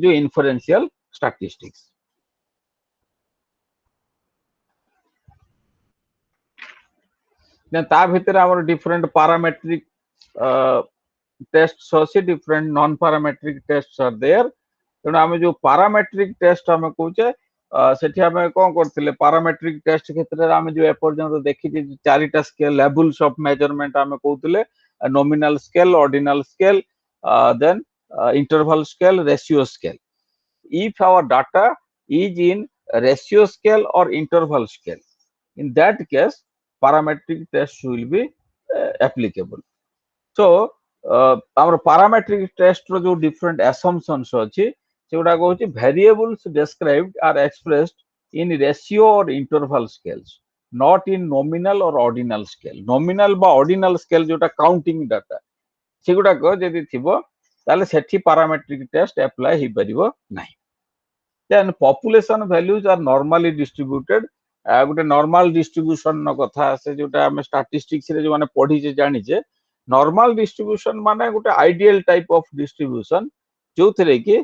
जो inferential statistics. then ता भितर हमर different parametric tests अछि different non parametric tests are there तेणु आमे जो parametric test आमे कहूचे सेठी आमे कोन करथिले parametric test क्षेत्र रे आमे जो एपर्यंत देखि जे चारिटा स्केल लेवल्स ऑफ मेजरमेंट आमे कहूतिले nominal scale ordinal scale then interval scale ratio scale if our data is in ratio scale or interval scale in that case parametric test will be applicable. So our parametric test रो जो different assumptions अछि सेगुडा कहूची variables described are expressed in ratio or interval scales not in nominal or ordinal scale nominal बा ordinal scale जोटा counting data सेगुडा को जदि थिबो ताले सेठी parametric test apply हि परिबो नाही. Then population values are normally distributed गोटे नॉर्मल डिस्ट्रीब्यूशन न कथा से जोटा हम स्टैटिस्टिक्स रे जो माने पढी जे जानि जे नॉर्मल डिस्ट्रीब्यूशन माने गोटे आइडियल टाइप ऑफ डिस्ट्रीब्यूशन जो थरे कि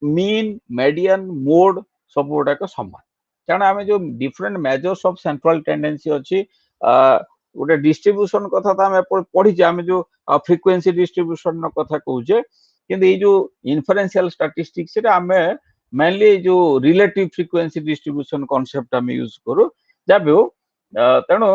मीन मीडियन मोड सब गोटा को समान कारण आमे जो different measures of central tendency अछि गोटे डिस्ट्रीब्यूशन कथा त आमे पढी जे आमे जो फ्रीक्वेंसी डिस्ट्रीब्यूशन न कथा कहूजे किंतु ये जो इन्फरेंशियल स्टैटिस्टिक्स रे आमे मेनली जो रिलेटिव फ्रीक्वेंसी डिस्ट्रीब्यूशन कांसेप्ट हम यूज करू जब तेणु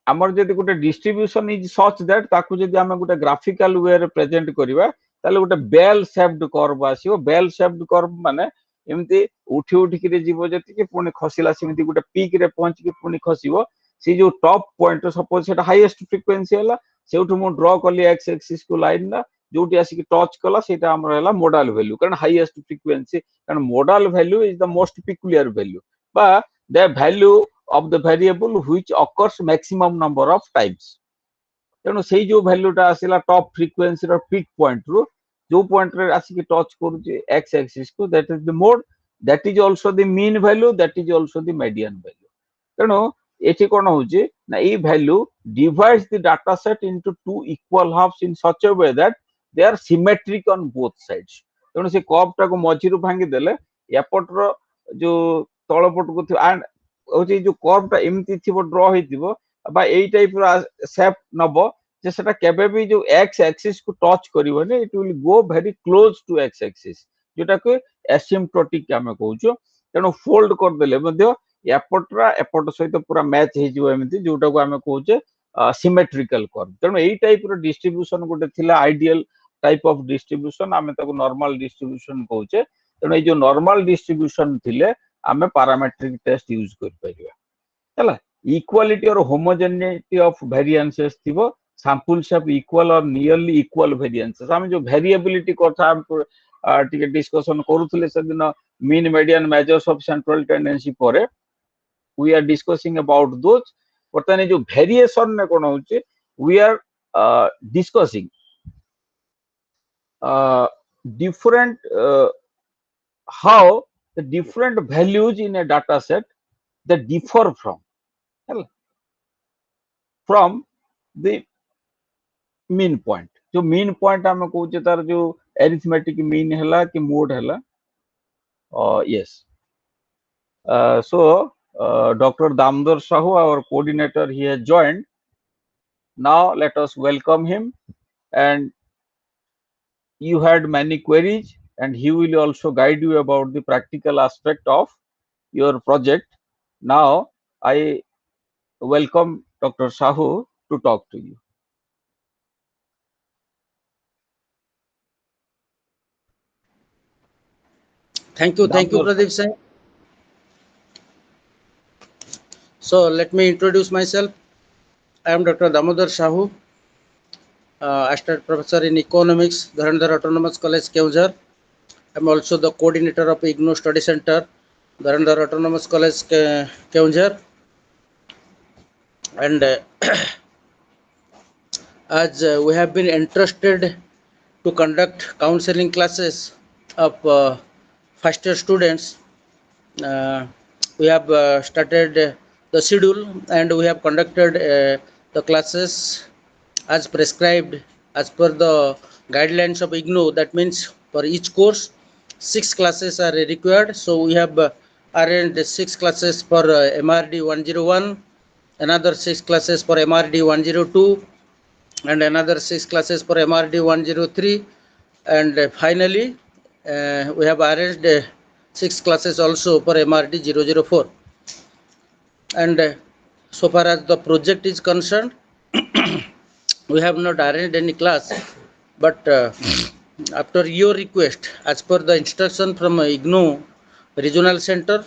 आमर जदि गोटे डिस्ट्रीब्यूशन इज सच दैट ताकू जदि हम गोटे ग्राफिकल वे रे प्रेजेंट करिवा ताले गोटे बेल शेप्ड कर्व आसीओ बेल शेप्ड कर्व माने एमती उठी उठी के जीवो जति के पुनी खसिला सेमती गोटे पीक रे पहुंच के पुनी खसिबो से जो टॉप पॉइंट सपोज सेटा हाईएस्ट फ्रीक्वेंसी हला सेउठु मु ड्रॉ करली एक्स एक्सिस को लाइन ना जोटी आसी टच कला सेटा हमर हला मोडाल वैल्यू कारण हाईएस्ट फ्रीक्वेंसी कारण modal value is the most peculiar value बा the value of the variable which occurs maximum number of times तेणु से जो वैल्यूटा आसिला टॉप फ्रीक्वेंसी रो पीक पॉइंट रो जो पॉइंट रे आसी टच करूची एक्स एक्सिस को that is the mode that is also the mean value that is also the median value तेणु ଏଠି କ'ଣ ହଉଛି ନା ଏଇ value divides the data set into two equal halves in such a way that they are symmetric on both sides. ତେଣୁ ସେ cup ଟାକୁ ମଝିରୁ ଭାଙ୍ଗି ଦେଲେ ଏପଟର ଯୋଉ ତଳ ପଟକୁ ଥିବ ଆଣ୍ଡ ହଉଛି ଯୋଉ କପ୍ ଟା ଏମିତି ଥିବ ଡ୍ର ହେଇଥିବ ବା ଏଇ ଟାଇପ ର ସେପ୍ ନବ ଯେ ସେଟା କେବେ ବି ଯୋଉ ଏକ୍ସ ଆକ୍ସିସ୍ କୁ ଟଚ୍ କରିବନି, it will go very close to X axis, ଯୋଉଟାକୁ ଏସିମ୍ପଟୋଟିକ ଆମେ କହୁଛୁ। ତେଣୁ ଫୋଲ୍ଡ କରିଦେଲେ ମଧ୍ୟ ଏପଟରା ଏପଟ ସହିତ ପୁରା ମ୍ୟାଚ ହେଇଯିବ ଏମିତି, ଯୋଉଟାକୁ ଆମେ କହୁଛେ ସିମେଟ୍ରିକାଲ କର୍ଭ। ତେଣୁ ଏଇ ଟାଇପ ର ଡିଷ୍ଟ୍ରିବ୍ୟୁସନ ଗୋଟେ ଥିଲା ଆଇଡିଆଲ ଟାଇପ ଅଫ ଡିଷ୍ଟ୍ରିବ୍ୟୁସନ, ଆମେ ତାକୁ ନର୍ମାଲ ଡିଷ୍ଟ୍ରିବ୍ୟୁସନ କହୁଛେ। ତେଣୁ ଏଇ ଯୋଉ ନର୍ମାଲ ଡିଷ୍ଟ୍ରିବ୍ୟୁସନ ଥିଲେ ଆମେ ପାରାମେଟ୍ରିକ ଟେଷ୍ଟ ୟୁଜ କରିପାରିବା ହେଲା। ଇକ୍ୱାଲିଟି ଅର ହୋମୋଜେନିଟି ଅଫ ଭେରିଆନ୍ସେସ୍ ଥିବ, samples of equal or nearly equal variances. ଆମେ ଯୋଉ ଭେରିଏବିଲିଟି କଥା ଟିକେ ଡିସ୍କସନ କରୁଥିଲେ ସେଦିନ mean median measures of central tendency ପରେ we are discussing about those। ବର୍ତ୍ତମାନ ଏ ଯୋଉ ଭେରିଏସନ ରେ କ'ଣ ହଉଛି, we are discussing different how the different values in a data set that differ from the mean point। जो mean point ଆମେ କହୁଛେ ତାର ଯୋଉ arithmetic mean ହେଲା କି mode ହେଲା, yes। So Dr. Damodar Sahu, our coordinator, he has joined. Now let us welcome him, and you had many queries and he will also guide you about the practical aspect of your project. Now I welcome Dr. Sahu to talk to you. Thank you, Pradeep sir. So let me introduce myself. I am Dr. Damodar Sahu, Assistant Professor in Economics, Dharandhar Autonomous College, Keonjhar. I am also the coordinator of IGNOU Study Center, Dharandhar Autonomous College, Keonjhar. And as we have been entrusted to conduct counseling classes of first year students, we have started the schedule and we have conducted the classes as prescribed as per the guidelines of IGNOU. That means for each course 6 classes are required. So we have arranged 6 classes for MRD 101, another 6 classes for MRD 102, and another 6 classes for MRD 103, and finally we have arranged 6 classes also for MRD 004. And so far as the project is concerned, we have not arranged any class, but after your request, as per the instruction from IGNOU Regional Center,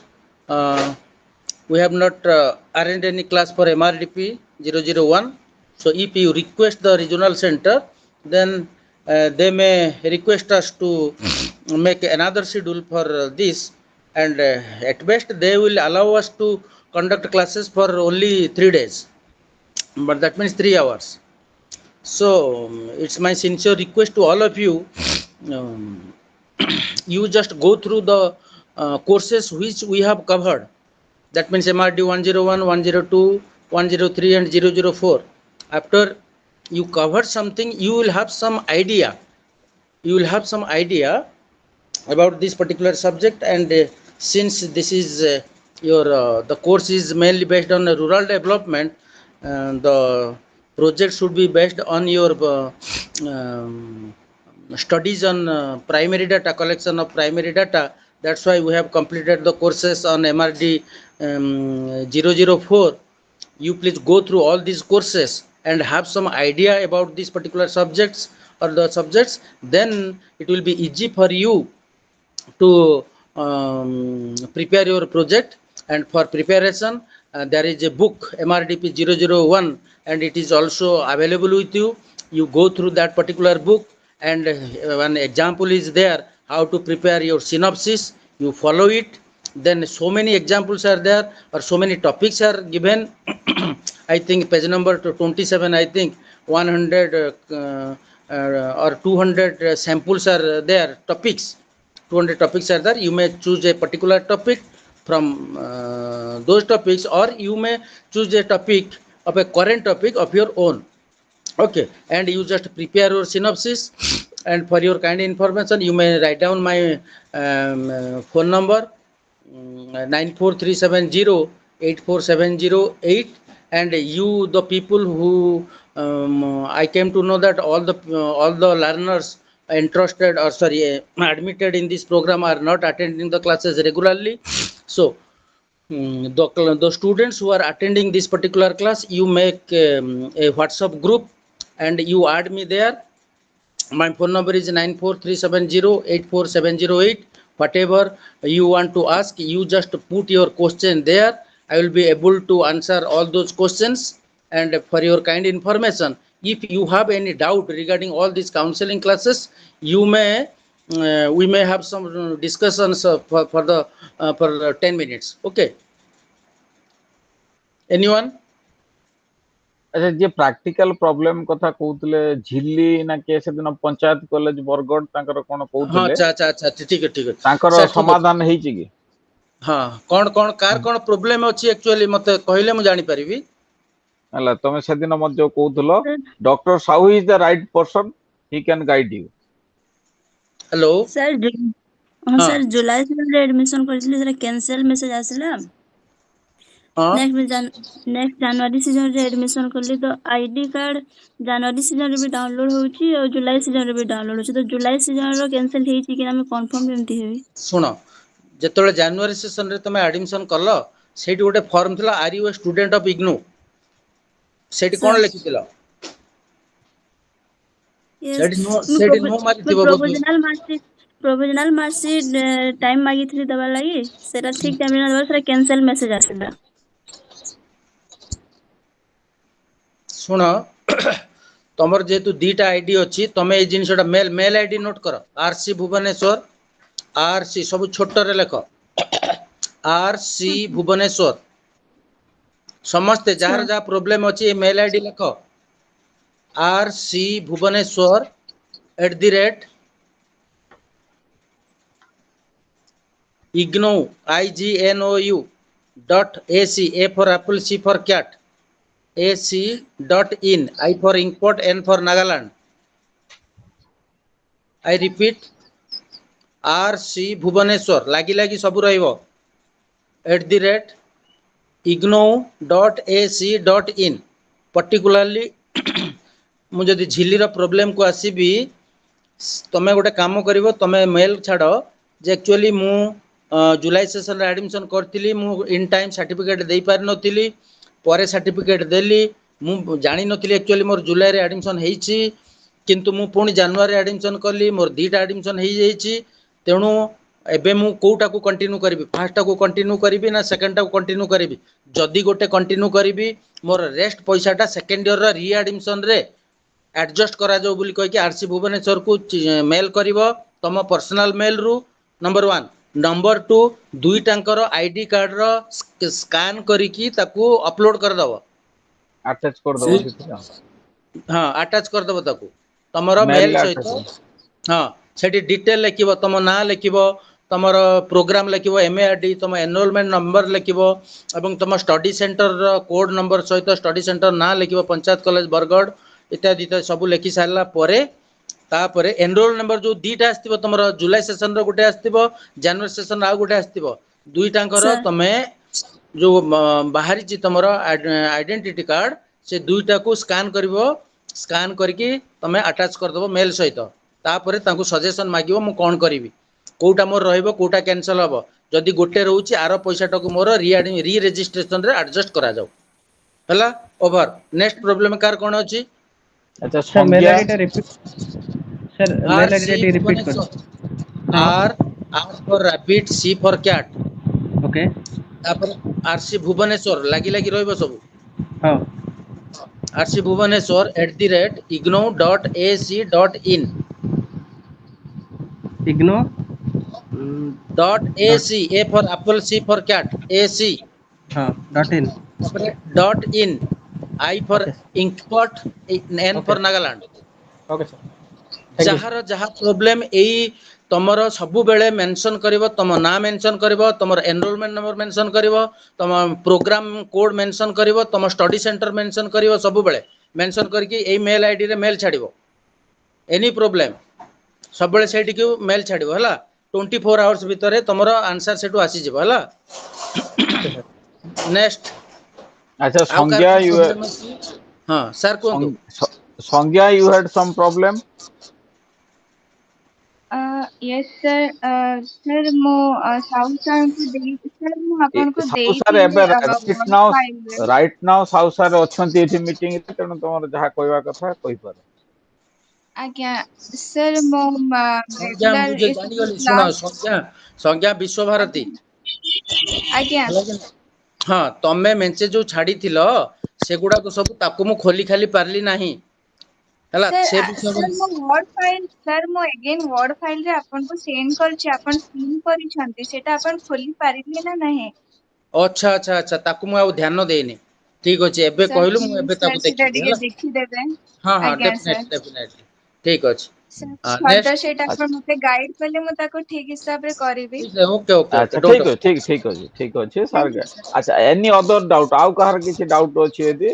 we have not arranged any class for MRDP 001. So if you request the regional center, then they may request us to make another schedule for this, and at best they will allow us to conduct classes for only 3 days, but that means 3 hours. So it's my sincere request to all of you, you just go through the courses which we have covered. That means MRD 101, 102, 103 and 004. After you cover something, you will have some idea. You will have some idea about this particular subject, and since this is your the course is mainly based on rural development, the project should be based on your studies on primary data, collection of primary data. That's why we have completed the courses on MRD 004. You please go through all these courses and have some idea about these particular subjects or the subjects. Then it will be easy for you to prepare your project. And for preparation, there is a book MRDP 001, and it is also available with you. You go through that particular book, and one example is there how to prepare your synopsis. You follow it. Then so many examples are there, or so many topics are given. I think page number 27, I think 100 or 200 samples are there, topics. 200 topics are there. You may choose a particular topic from those topics, or you may choose a topic of a current topic of your own. Okay, and you just prepare your synopsis, and for your kind information you may write down my phone number 94370 84708, and you the people who I came to know that all the learners interested, or sorry, admitted in this program are not attending the classes regularly. So the students who are attending this particular class, you make a WhatsApp group and you add me there. My phone number is 94370 84708. Whatever you want to ask, you just put your question there. I will be able to answer all those questions. And for your kind information, if you have any doubt regarding all these counseling classes, you may we may have some discussions for 10 minutes. Okay. Anyone? अच्छा जे practical problem कथा कहउतले झिल्ली ना के से दिन panchayat college Bargarh तांकर कोन हाँ कहउतले अच्छा अच्छा अच्छा ठीक है तांकर सर, ठीक है। समाधान हेइ छि कि हाँ कौन कौन कार कौन प्रोब्लेम अच्छी एक्चुअली मते कहले मु जानि परिबी। हला तमे से दिन मध्य कहउतलो Sir, doctor Sahu is the right person he can guide you hello sir, हाँ sir, जुलाई से एडमिशन करथिले सेटा कैंसिल मेसेज आसिला। हाँ नेक्स्ट जनवरी सीजन रे एडमिशन करली तो आईडी कार्ड जनवरी सीजन रे भी डाउनलोड होउची और जुलाई सीजन रे भी डाउनलोड होउची, तो जुलाई सीजन रो कैंसिल हेची कि हम कंफर्म केमती हेबी। सुन जेतोले जनवरी सेशन रे तमे एडमिशन करलो सेठी गोटे फॉर्म थिला are you a student of IGNOU सेठी कोन सर लिखिथिला यस सेठी नो मारिथिबो बोधु। प्रोविजनल मार्कशीट टाइम मागिथली दबा लागि सेटा ठीक टाइम रे दबा सेटा कैंसिल मेसेज आसिला। सुन तमर जेतु दीटा आईडी अछि तमे ए जिनिसटा मेल मेल आईडी नोट कर आरसी भुवनेश्वर आरसी सब छोट रे लेख आरसी भुवनेश्वर समस्त जार जा प्रॉब्लम अछि ए मेल आईडी लेख RC Bhubaneswar @ignou ignou.ac a for apple c for cat ac.in I for import n for Nagaland. I repeat rc Bhubaneswar लागी लागी सब रहिबो @ignou.ac.in पर्टिकुलरली मु जदि झिल्ली रो प्रॉब्लम को आसीबी तमे गोटे काम करिवो तमे मेल छाड़ो जे एक्चुअली मु जुलाई सेशन रे एडमिशन करथिली मु इन टाइम सर्टिफिकेट देई पार नथिली परे सर्टिफिकेट देली मु जानि नथिली एक्चुअली मोर जुलाई रे एडमिशन हेइची किंतु मु पुणी जनवरी एडमिशन कली मोर दीटा एडमिशन हेइ जाइची तेणु एबे मु कोउटा को कंटिन्यू करिवि फर्स्ट को कंटिन्यू करिवि ना सेकंड को कंटिन्यू करिवि जदि गोटे कंटिन्यू करिवि मोर रेस्ट पैसाटा सेकंड ईयर रो री एडमिशन रे एडजस्ट करा जाऊ बोली कहि कि आरसी भुवनेश्वर को मेल करिवो तम पर्सनल मेल रु नंबर 1 नंबर 2 दुई टांकर आईडी कार्ड रो स्कैन करी कि ताकू अपलोड कर दबो अटैच कर दो हाँ अटैच कर दबो ताकू तमरो मेल सहित हाँ सेठी डिटेल लिखिबो तम ना लिखिबो तमर प्रोग्राम लिखिबो एमआरडी तम एनरोलमेंट नंबर लिखिबो एवं तम स्टडी सेंटर रो कोड नंबर सहित स्टडी सेंटर ना लिखिबो पंचायत कॉलेज बरगढ़ इत्यादि सब लिखि सारला परे तापरे एनरोल नंबर जो दीटा आस्तिबो तमरो जुलाई सेशन रो गुटे आस्तिबो जनवरी सेशन आ गुटे आस्तिबो दुई टांकर तमे जो बाहरी ची तमरो आइडेंटिटी कार्ड से दुईटा को स्कैन करिवो स्कैन करके तमे अटैच कर दबो मेल सहित तापरे तांको सजेशन मागिवो मु कोन करिवि कोउटा मोर रहइबो कोउटा कैंसिल हबो जदि गोटे रहउची आरो पैसाटा को मोर री रजिस्ट्रेशन रे एडजस्ट करा जाऊ हला ओवर नेक्स्ट प्रॉब्लम कार कोन अछि अच्छा सर मेल संज्ञा ID repeat sir mail ID repeat कर R R for rabbit C for cat okay तापर आरसी भुवनेश्वर लागी लागी रहइबो सब हां RC Bhubaneswar @ignou.ac.in IGNOU .ac a for apple c for cat ac हां .in .in I for okay import n for Nagaland okay sir thank you जहाँ जहाँ problem यही ତମର ସବୁବେଳେ ମେନସନ୍ କରିବ, ତମ ନାଁ ମେନସନ୍ କରିବ, ତମର ଏନରୋଲମେଣ୍ଟ ନମ୍ବର ମେନସନ୍ କରିବ, ତମ ପ୍ରୋଗ୍ରାମ କୋଡ୍ ମେନସନ୍ କରିବ, ତମ ଷ୍ଟଡି ସେଣ୍ଟର ମେନସନ୍ କରିବ, ସବୁବେଳେ ମେନସନ୍ କରିକି ଏଇ ମେଲ୍ ଆଇଡିରେ ମେଲ୍ ଛାଡ଼ିବ। ଏନି ପ୍ରୋବ୍ଲେମ୍ ସବୁବେଳେ ସେଇଠିକୁ ମେଲ୍ ଛାଡ଼ିବ ହେଲା। 24 ଆୱାର୍ସ ଭିତରେ ତମର ଆନ୍ସର ସେଠୁ ଆସିଯିବ ହେଲା। Okay sir. ନେକ୍ସଟ अच्छा ଆଉ କାହାର संज्ञा କ'ଣ you ପ୍ରୋବ୍ଲେମ୍ ଅଛି? ହଁ ସାର୍ କୁହନ୍ତୁ। संज्ञा you had some problem? Yes sir sir मो साहू सर को देई सर मु आपन को साहू सर देई एबे वर्ड फाइल रे राइट नाउ साहू सर अछंती एठी मीटिंग रे तेणु तमर जहा कहवा कथा कहि पार। आज्ञा सर मो संज्ञा रेगुलर मुझे ए सब जानिगली शुण क्लास संज्ञा विश्वभारती आज्ञा ହେଲା କି ନାହିଁ? ହଁ ତମେ ମେଞ୍ଚେ ଯୋଉ ଛାଡ଼ିଥିଲ ସେଗୁଡାକ ସବୁ ତାକୁ ମୁଁ ଖୋଲି ଖାଲି ପାରିଲି ନାହିଁ ହେଲା। ସେ सर ବିଷୟରେ मो वर्ड फाइल सर मो अगेन वर्ड फाइल रे आपन को सेंड करछि आपन सीन परिछंती सेटा आपन खोली पारिले ना नहीं अच्छा अच्छा अच्छा ताକୁ ମୁଁ ଆଉ ଧ୍ୟାନ ଦେଇନି। ଠିକ ଅଛି ଏବେ सर କହିଲୁ ମୁଁ प्लीज ଏବେ सर ତାକୁ सेटा ଦେଖିବି ଟିକେ ହେଲା। देखि देबे ହଁ ହଁ आज्ञा सर ଡେଫିନେଟଲି ଡେଫିନେटली ଠିକ ଅଛି। सर फर्दर नेक्स्ट सेटा आपन अच्छा मते गाइड कले मु ताको ठीक हिसाब रे करबी। ओके ओके ओके अच्छा डोंट ठीक वरी। ठीक ठीक अछि सर। Thank you sir. अच्छा एनी अदर डाउट आउ कहार किछि डाउट अछि यदि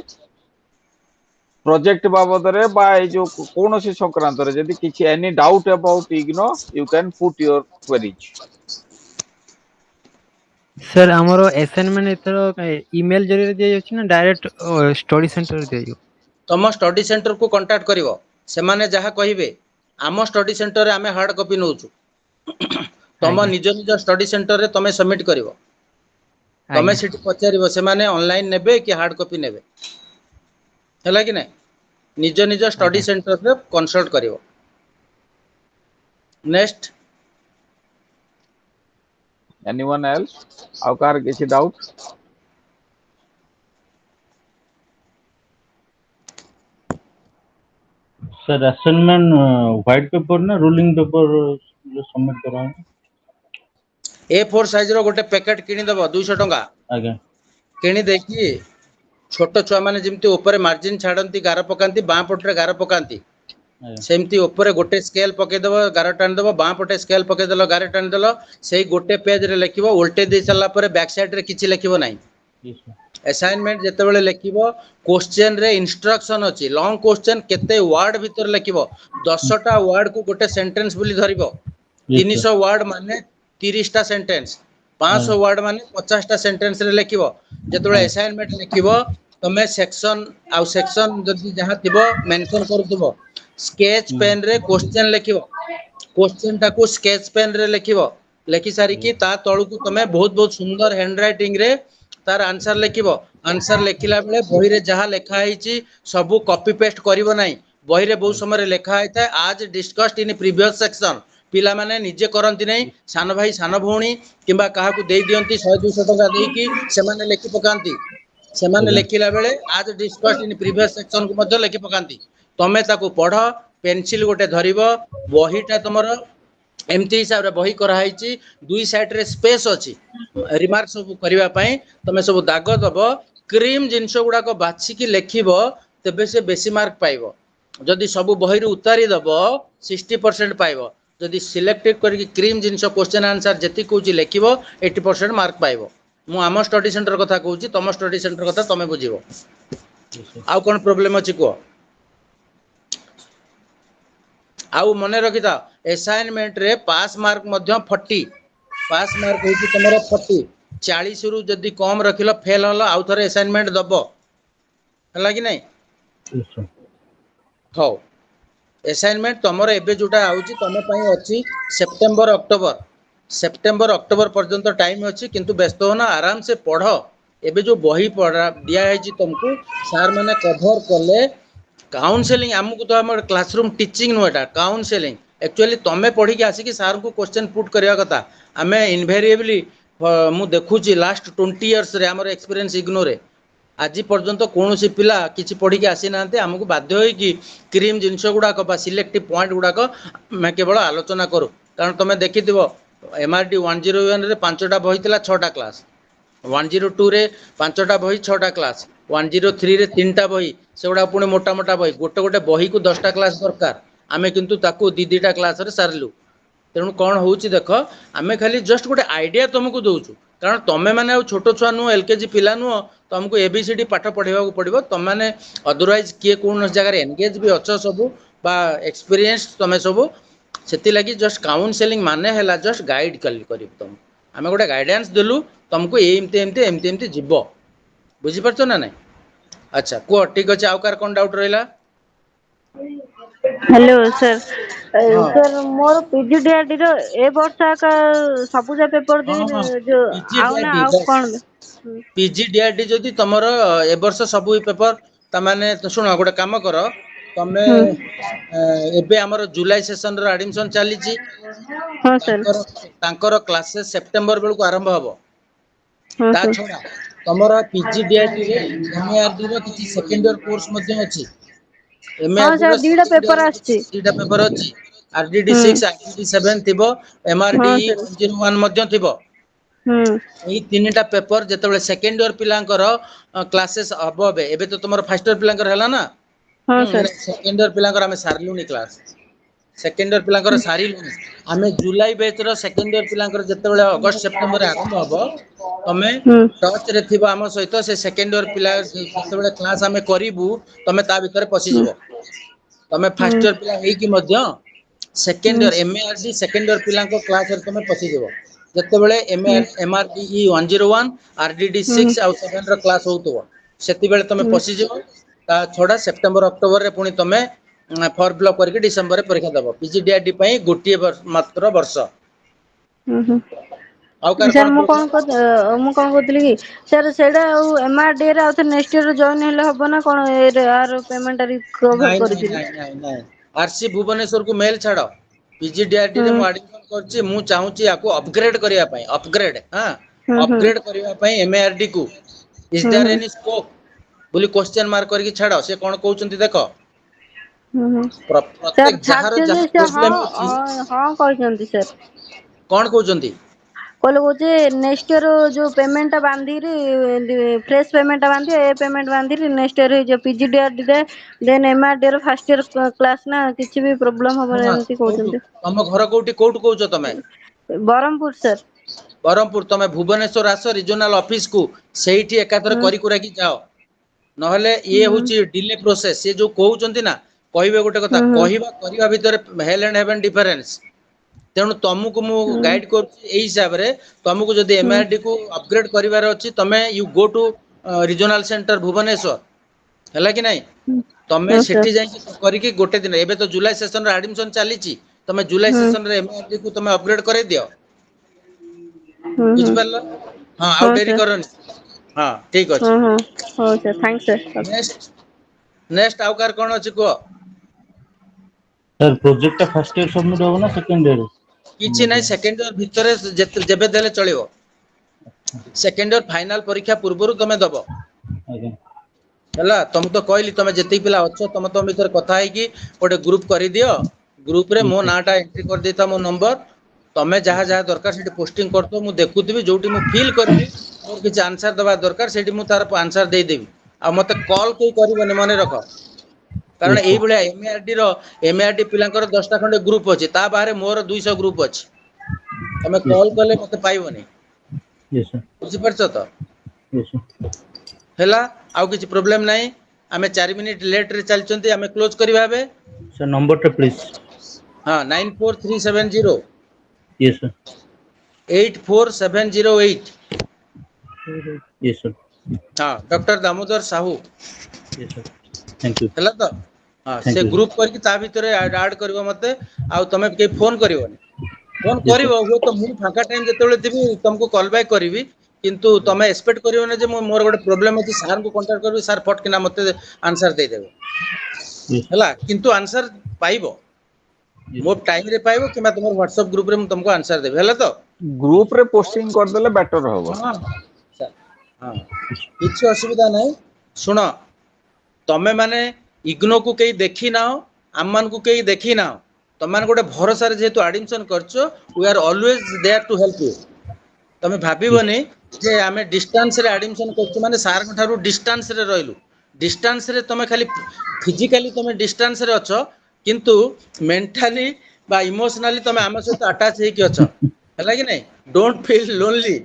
प्रोजेक्ट बाबद रे बा ए जो कोनोसी संक्रांत रे यदि किछि any doubt about IGNOU you can put your queries. Sir हमरो असाइनमेंट एतर ईमेल जरिए दिया जाउछि ना डायरेक्ट स्टडी सेंटर रे दिया जाउ। ତମ ଷ୍ଟଡି ସେଣ୍ଟରକୁ କଣ୍ଟାକ୍ଟ କରିବ, ସେମାନେ ଯାହା କହିବେ। ଆମ ଷ୍ଟଡି ସେଣ୍ଟରରେ ଆମେ ହାର୍ଡ କପି ନଉଛୁ। ତମ ଆଜ୍ଞା ନିଜ ନିଜ ଷ୍ଟଡି ସେଣ୍ଟରରେ ତମେ ସବମିଟ୍ କରିବ। ତମେ ଆଜ୍ଞା ସେଠି ପଚାରିବ ସେମାନେ ଅନଲାଇନ ନେବେ କି ହାର୍ଡ କପି ନେବେ, ହେଲା କି ନାଇଁ? ନିଜ ନିଜ ଷ୍ଟଡି ଆଜ୍ଞା ସେଣ୍ଟରରେ କନସଲ୍ଟ କରିବ। ନେକ୍ସଟ एनीवन एल्स आउ कहार किछि doubt? Sir assignment white paper ना रोलिंग पेपर जो सबमिट कराएंगे। A4 ସାଇଜର ଗୋଟେ ପ୍ୟାକେଟ କିଣିଦବ 200 ଟଙ୍କା ଆଜ୍ଞା କିଣି ଦେଇକି ଛୋଟ ଛୁଆମାନେ ଯେମିତି ଉପରେ ମାର୍ଜିନ ଛାଡନ୍ତି ଗାର ପକାନ୍ତି ବାଁ ପଟରେ ଗାର ପକାନ୍ତି ଆଜ୍ଞା ସେମିତି ଉପରେ ଗୋଟେ ସ୍କେଲ ପକେଇଦବ ଗାର ଟାଣିଦବ ବାଁ ପଟେ ସ୍କେଲ ପକେଇଦେଲ ଗାର ଟାଣିଦେଲ ସେଇ ଗୋଟେ ପେଜରେ ଲେଖିବ ଓଲଟେଇ ଦେଇ ସାରିଲା ପରେ ବ୍ୟାକ୍ ସାଇଡରେ କିଛି ଲେଖିବ ନାହିଁ। yes sir ଆସାଇନମେଣ୍ଟ ଯେତେବେଳେ ଲେଖିବ କୋଶ୍ଚେନରେ ଇନଷ୍ଟ୍ରକ୍ସନ ଅଛି ଲଙ୍ଗ କୋଶ୍ଚେନ କେତେ ୱାର୍ଡ ଭିତରେ ଲେଖିବ 10ଟା ୱାର୍ଡକୁ ଗୋଟେ ସେଣ୍ଟେନ୍ସ ବୋଲି ଧରିବ। yes sir 300 ୱାର୍ଡ ମାନେ 30ଟା ସେଣ୍ଟେନ୍ସ 500 ଆଜ୍ଞା ୱାର୍ଡ ମାନେ 50ଟା ସେଣ୍ଟେନ୍ସରେ ଲେଖିବ। ଯେତେବେଳେ ଆଜ୍ଞା ଆସାଇନମେଣ୍ଟ ଲେଖିବ ତମେ ସେକ୍ସନ ଆଉ ସେକ୍ସନ ଯଦି ଯାହା ଥିବ ମେନସନ କରୁଥିବ। ସ୍କେଚ ହୁଁ ପେନରେ କୋଶ୍ଚେନ ଲେଖିବ କୋଶ୍ଚେନଟାକୁ ସ୍କେଚ ପେନରେ ଲେଖିବ ଲେଖି ସାରିକି ତା ତଳକୁ ତମେ ବହୁତ ବହୁତ ସୁନ୍ଦର ହ୍ୟାଣ୍ଡ ରାଇଟିଂରେ ତାର ଆନ୍ସର ଲେଖିବ। ଆନ୍ସର ଲେଖିଲା ବେଳେ ବହିରେ ଯାହା ଲେଖା ହେଇଛି ସବୁ କପି ପେଷ୍ଟ କରିବ ନାହିଁ। ବହିରେ ବହୁତ ସମୟରେ ଲେଖା ହେଇଥାଏ ଆଜ ଡିସ୍କସ୍ଡ ଇନ୍ ପ୍ରିଭିୟସ ସେକ୍ସନ ପିଲାମାନେ ନିଜେ କରନ୍ତି ନାହିଁ ସାନ ଭାଇ ସାନ ଭଉଣୀ କିମ୍ବା କାହାକୁ ଦେଇ ଦିଅନ୍ତି 100-200 ଟଙ୍କା ଦେଇକି ସେମାନେ ଲେଖି ପକାନ୍ତି। ସେମାନେ ଆଜ୍ଞା ଲେଖିଲା ବେଳେ ଆଜ ଡିସ୍କସ୍ଡ ଇନ୍ ପ୍ରିଭିୟସ ସେକ୍ସନକୁ ମଧ୍ୟ ଲେଖି ପକାନ୍ତି। ତମେ ତାକୁ ପଢ ପେନସିଲ ଗୋଟେ ଧରିବ ବହିଟା ତମର ଏମିତି ହିସାବରେ ବହି କରାହେଇଛି 2 ସାଇଡରେ ସ୍ପେସ୍ ଅଛି ରିମାର୍କ ସବୁ କରିବା ପାଇଁ ତମେ ସବୁ ଦାଗ ଦବ କ୍ରିମ ଜିନିଷ ଗୁଡାକ ବାଛିକି ଲେଖିବ ତେବେ ସେ ବେଶୀ ମାର୍କ ପାଇବ। ଯଦି ସବୁ ବହିରୁ ଉତାରି ଦବ 60% ପାଇବ। ଯଦି ସିଲେକ୍ଟ କରିକି କ୍ରିମ ଜିନିଷ କ୍ୱେଶ୍ଚନ ଆନ୍ସର ଯେତିକି କହୁଛି ଲେଖିବ 80% ମାର୍କ ପାଇବ। ମୁଁ ଆମ ଷ୍ଟଡି ସେଣ୍ଟର କଥା କହୁଛି ତମ ଷ୍ଟଡି ସେଣ୍ଟର କଥା ତମେ ବୁଝିବ। yes sir ଆଉ କଣ ପ୍ରୋବ୍ଲେମ ଅଛି କୁହ? ଆଉ ମନେ ରଖିଥାଅ ଆସାଇନମେଣ୍ଟରେ ପାସ୍ ମାର୍କ ମଧ୍ୟ 40 ପାସ୍ ମାର୍କ ହଉଛି ତମର 40 40ରୁ ଯଦି କମ ରଖିଲ ଫେଲ ହେଲ ଆଉ ଥରେ ଆସାଇନମେଣ୍ଟ ଦବ ହେଲା କି ନାଇଁ? yes sir ହଉ ଆସାଇନମେଣ୍ଟ ତମର ଏବେ ଯୋଉଟା ଆଉଛି ତମ ପାଇଁ ଅଛି ସେପ୍ଟେମ୍ବର ଅକ୍ଟୋବର ପର୍ଯ୍ୟନ୍ତ ଟାଇମ ଅଛି କିନ୍ତୁ ବ୍ୟସ୍ତ ହୁଅନ ଆରାମସେ ପଢ। ଏବେ ଯୋଉ ବହି ପଢା ଦିଆହେଇଛି ତମକୁ ସାର୍ ମାନେ କଭର କଲେ କାଉନସେଲିଂ ଆମକୁ ତ ଆମର କ୍ଲାସରୁମ ଟିଚିଂ ନୁହଁ ଏଟା କାଉନସେଲିଂ ଆକ୍ଚୁଆଲି ତମେ ପଢିକି ଆସିକି ସାରଙ୍କୁ କ୍ୱେଶ୍ଚନ ପୁଟ୍ କରିବା କଥା। ଆମେ ଇନଭେରିଏବଲି ମୁଁ ଦେଖୁଛି ଲାଷ୍ଟ 20 ଇୟର୍ସରେ ଆମର ଏକ୍ସପିରିଏନ୍ସ ଇଗ୍ନୋରେ ଆଜି ପର୍ଯ୍ୟନ୍ତ କୌଣସି ପିଲା କିଛି ପଢିକି ଆସିନାହାନ୍ତି। ଆମକୁ ବାଧ୍ୟ ହୋଇକି କ୍ରିମ ଜିନିଷ ଗୁଡାକ ବା ସିଲେକ୍ଟିଭ ପଏଣ୍ଟ ଗୁଡାକ ଆମେ କେବଳ ଆଲୋଚନା କରୁ। କାରଣ ତମେ ଦେଖିଥିବ MRD-101ରେ 5ଟା ବହି ଥିଲା 6ଟା କ୍ଲାସ 102ରେ 5ଟା ବହି 6ଟା କ୍ଲାସ 103ରେ 3ଟା ବହି ସେଗୁଡା ପୁଣି ମୋଟା ମୋଟା ବହି ଗୋଟେ ଗୋଟେ ବହିକୁ 10ଟା କ୍ଲାସ ଦରକାର। ଆମେ କିନ୍ତୁ ତାକୁ 2-2ଟା କ୍ଲାସରେ ସାରିଲୁ। तेणु कौन होउची देख आमे खाली जस्ट गोटे आइडिया तुमको दउछु कारण तमे माने छोट छुआ नु एलकेजी पिला नु तुमको एबीसीडी पाठ पढ़ेबा को पड़िबो तुम माने अदरवाइज किए कोन जगह एंगेज भी अछ सब बा एक्सपीरियंस तमे सब सेति लगी जस्ट काउंसलिंग माने हैला जस्ट गाइड करी तुम आमे गोटे गाइडेंस देलु तुमको एमते एमते एमते एमते जिवो बुझी परछो ना नहीं अच्छा को ठीक अछि आउ कार कोन डाउट रहिला हेलो सर हाँ सर मोर पीजीडीआरडी रो ए वर्ष का सबुजा पेपर दे हाँ हाँ जो आउ ना पीजीडीआरडी आउ बस कोन पीजीडीआरडी जदि तमर ए वर्ष सबु पेपर तमाने सुन गोटे काम कर तमे एबे हमर जुलाई सेशन रो एडमिशन चली छी हाँ सर तांकर क्लासेस सेप्टेम्बर बेल को आरंभ हबो हाँ ता सर छोड़ा तमर पीजीडीआरडी रे एमआरडी रो किछि सेकेंड ईयर कोर्स मध्ये अछि हाँ एमआरडी सर रो दीटा सेकेंड ईयर पेपर रो आछी किछि पेपर अछि आरडीडी हम्म 6 आरडीडी 7 थिबो एमआरडी हाँ सर 101 मध्ये थिबो हम्म एई तीनटा पेपर जेतेबेले सेकेंड ईयर पिलांकर क्लासेस हबो एबे तो तुमर फर्स्ट ईयर पिलांकर हैला ना हाँ सर सेकेंड ईयर पिलांकर हमें सारलुनी क्लास सेकेंड ईयर पिलांकर सारिलुनी आमे जुलाई बैच रो सेकेंड ईयर पिलांकर जेतेबेले अगस्त सेप्टेम्बर आरंभ हबो तमे हम्म टच रे थिबो हम सहित से सेकेंड ईयर पिला जेतेबेले क्लास हमें करिवु तमे ता भीतर पसि हम्म जिवो तमे फर्स्ट हम्म ईयर पिला हेई कि मध्य सेकेंड हम्म ईयर एमएआरडी सेकेंड ईयर पिलांको क्लास रे तमे पसि जिवो ଯେତେବେଳେ MRDE 101 RDD हम्म 6 ଆଉ 7 ର କ୍ଲାସ ହଉଥିବ ସେତିବେଳେ ତମେ हम्म ପଶିଯିବ ତା ଛଡା ସେପ୍ଟେମ୍ବର ଅକ୍ଟୋବର ରେ ପୁଣି ତମେ ଫର୍ମ ଫିଲଅପ୍ କରିକି ଡିସେମ୍ବର ରେ ପରୀକ୍ଷା ଦେବ ପିଜିଡିଆରଡି ପାଇଁ ଗୋଟିଏ ମାତ୍ର ବର୍ଷ ଆଉ କାହାର ସାର୍ ମୁଁ ପ୍ରୋବ୍ଲେମ ମୁଁ କଣ କହୁଥିଲି କି ସାର୍ ସେଇଟା ଆଉ MRD ରେ ଆଉ ଥରେ ନେକ୍ସଟ ଇୟର ଜଏନ୍ ହେଲେ ହବ ନା କଣ ଆର ପେମେଣ୍ଟ ଟା ରିକଭର ନାଇଁ ନାଇଁ କରିକିରି ନାଇଁ ନାଇଁ ନାଇଁ ଆରସି ଭୁବନେଶ୍ୱର କୁ ମେଲ ଛାଡ ପିଜିଡିଆରଡି ରେ ହୁଁ ମୁଁ ଆଡମିସନ କରିଛି ମୁଁ ଚାହୁଁଛି ୟାକୁ ଅପଗ୍ରେଡ କରିବା ପାଇଁ ହୁଁ ହୁଁ ଅପଗ୍ରେଡ କରିବା ପାଇଁ MRD କୁ ଇଜ ହୁଁ ଦେୟାର ହୁଁ ଏନି ସ୍କୋପ ବୋଲି କ୍ୱେଶ୍ଚନ ମାର୍କ କରିକି ଛାଡ ସେ କଣ କହୁଛନ୍ତି ଦେଖ ହୁଁ ହୁଁ ପ୍ରତ୍ୟେକ ସାର୍ ଯାହାର ଛାଡିଛନ୍ତି ଯାହା ସେ ହଁ ପ୍ରୋବ୍ଲେମ ଅଛି ହଁ କହିଛନ୍ତି ସାର୍ କଣ କହୁଛନ୍ତି କହିଲେ କହୁଛି ନେକ୍ସଟ ଇୟର ଯୋଉ ପେମେଣ୍ଟ ଟା ବାନ୍ଧିରି ଫ୍ରେଶ ପେମେଣ୍ଟ ଟା ବାନ୍ଧି ଏ ପେମେଣ୍ଟ ବାନ୍ଧିରି ନେକ୍ସଟ ଇୟର ହେଇଯିବ ପିଜିଡିଆରଡି ରେ ଦେନ୍ MRD ର ଫାର୍ଷ୍ଟ ଇୟର କ୍ଲାସ ନା କିଛି ବି ପ୍ରୋବ୍ଲେମ ହବନି ଶୁଣ ଏମିତି କୋଉଠୁ କହୁଛନ୍ତି ତମ ଘର କୋଉଠୁ କହୁଛ ତମେ ବ୍ରହ୍ମପୁର ସାର୍ ବ୍ରହ୍ମପୁର ତମେ ଭୁବନେଶ୍ୱର ଆସ ରିଜନାଲ ଅଫିସ କୁ ସେଇଠି ଏକାଥରେ ହୁଁ କରିକୁରାକି ଯାଅ ନହେଲେ ଇଏ ହୁଁ ହଉଛି ଡିଲେ ପ୍ରୋସେସ ସିଏ ଯୋଉ କହୁଛନ୍ତି ନା କହିବେ ଗୋଟେ କଥା ହୁଁ ହୁଁ କହିବା କରିବା ଭିତରେ ହେଲ୍ ଆଣ୍ଡ ହେଭେନ୍ ଡିଫରେନ୍ସ ତେଣୁ ତମକୁ ମୁଁ ହୁଁ ଗାଇଡ କରୁଛି ଏଇ ହିସାବରେ ତମକୁ ଯଦି ହୁଁ MRD କୁ ଅପଗ୍ରେଡ କରିବାର ଅଛି ତମେ you go to regional centre Bhubaneswar ହେଲା କି ନାଇଁ ତମେ ହଁ ସେଠି ସାର୍ ଯାଇକି କରିକି ଗୋଟେ ଦିନ ଏବେ ତ ଜୁଲାଇ ସେସନ ଆଡମିସନ ଚାଲିଛି ତମେ ଜୁଲାଇ ହୁଁ ସେସନରେ MRD କୁ ତମେ ଅପଗ୍ରେଡ କରେଇ ଦିଅ ହୁଁ ହୁଁ ବୁଝିପାରିଲ ହଁ ଆଉ ଡେରି କରନି ହଁ ଠିକ ଅଛି ହଁ ହଁ ହଉ ସାର୍ ଥ୍ୟାଙ୍କସ୍ ସାର୍ ନେକ୍ସଟ ଆଉ କାହାର କଣ ଅଛି କୁହ ସାର୍ ପ୍ରୋଜେକ୍ଟ ଟା ଫାର୍ଷ୍ଟ ଇୟର ସବମିଟ ହବ ନା ସେକେଣ୍ଡ ଇୟର କିଛି ନାହିଁ ସେକେଣ୍ଡ ଇୟର ଭିତରେ ଯେବେ ଦେଲେ ଚଳିବ ସେକେଣ୍ଡ ଇୟର ଫାଇନାଲ ପରୀକ୍ଷା ପୂର୍ବରୁ ତମେ ଦବ ଆଜ୍ଞା ହେଲା ତମକୁ ତ କହିଲି ତମେ ଯେତିକି ପିଲା ଅଛ ତମ ଭିତରେ କଥା ହେଇକି ଗୋଟେ ଗ୍ରୁପ କରିଦିଅ ଗ୍ରୁପ ରେ yes ମୋ sir ନାଁ ଟା ଏଣ୍ଟ୍ରି କରିଦେଇଥା ମୋ ନମ୍ବର ତମେ ଯାହା ଯାହା ଦରକାର ସେଠି ପୋଷ୍ଟିଂ କରିଥିବ ମୁଁ ଦେଖୁଥିବି ଯୋଉଠି ମୁଁ ଫିଲ୍ କରିବି ମୋର କିଛି ଆନ୍ସର ଦବା ଦରକାର ସେଇଠି ମୁଁ ତାର ଆନ୍ସର ଦେଇଦେବି ଆଉ ମତେ କଲ୍ କେହି କରିବନି ମନେ ରଖ କାରଣ yes sir ଏଇଭଳିଆ MRD ପିଲାଙ୍କର 10ଟା ଖଣ୍ଡେ ଗ୍ରୁପ ଅଛି ତା ବାହାରେ ମୋର 200 ଗ୍ରୁପ ଅଛି ତମେ yes କଲ୍ sir କଲେ ମତେ ପାଇବନି yes sir ବୁଝିପାରୁଛ ତ yes sir ହେଲା ଆଉ କିଛି ପ୍ରୋବ୍ଲେମ ନାହିଁ ଆମେ 4 ମିନିଟ୍ ଲେଟ ରେ ଚାଲିଛନ୍ତି ଆମେ କ୍ଲୋଜ କରିବା ଏବେ sir number ଟା please ହଁ 94370 yes sir 84708 yes sir ହଁ doctor Damodar Sahu yes sir thank you ହେଲା ତ ହଁ thank ସେ you sir ଗ୍ରୁପ କରିକି ତା ଭିତରେ ଆଡ କରିବ ମତେ ଆଉ ତମେ କେହି ଫୋନ କରିବନି ଫୋନ yes sir କରିବ ହୁଏତ ମୁଁ ଫାଙ୍କା ଟାଇମ ଯେତେବେଳେ ଥିବି ତମକୁ କଲ୍ ବ୍ୟାକ୍ କରିବି କିନ୍ତୁ ତମେ ଏକ୍ସପେକ୍ଟ କରିବନି ଯେ ମୋର ଗୋଟେ ପ୍ରୋବ୍ଲେମ ଅଛି ସାରଙ୍କୁ କଣ୍ଟାକ୍ଟ କରିବି ସାର୍ ଫଟକିନା ମତେ ଆନ୍ସର ଦେଇଦେବେ yes ହେଲା କିନ୍ତୁ ଆନ୍ସର ପାଇବ yes ମୋ sir ଟାଇମ ରେ ପାଇବ କିମ୍ବା ତମର ହ୍ୱାଟ୍ସଆପ ଗ୍ରୁପରେ ମୁଁ ତମକୁ ଆନ୍ସର ଦେବି ହେଲା ତ ଗ୍ରୁପ ରେ ପୋଷ୍ଟିଂ କରିଦେଲେ ବେଟର ହବ ହଁ ହଁ କିଛି ଅସୁବିଧା ନାହିଁ ଶୁଣ ତମେ ମାନେ ଇଗ୍ନୋକୁ କେହି ଦେଖି ନାହ ଆମ ମାନଙ୍କୁ କେହି ଦେଖି ନାହ ତମମାନେ ଗୋଟେ ଭରସାରେ ଯେହେତୁ ଆଡମିସନ କରିଛ we are always there to help you ତମେ yes ଭାବିବନି ଯେ ଆମେ ଡିଷ୍ଟାନ୍ସ ରେ ଆଡମିସନ କରୁଛୁ ମାନେ ସାରଙ୍କ ଠାରୁ ଡିଷ୍ଟାନ୍ସ ରେ ରହିଲୁ ଡିଷ୍ଟାନ୍ସ ରେ ତମେ ଖାଲି ଫିଜିକାଲି ତମେ ଡିଷ୍ଟାନ୍ସ ରେ ଅଛ କିନ୍ତୁ ମେଣ୍ଟାଲି बा इमोशनली तुम आम सहित अटाच होइकि अछ हैला कि नहीं don't feel lonely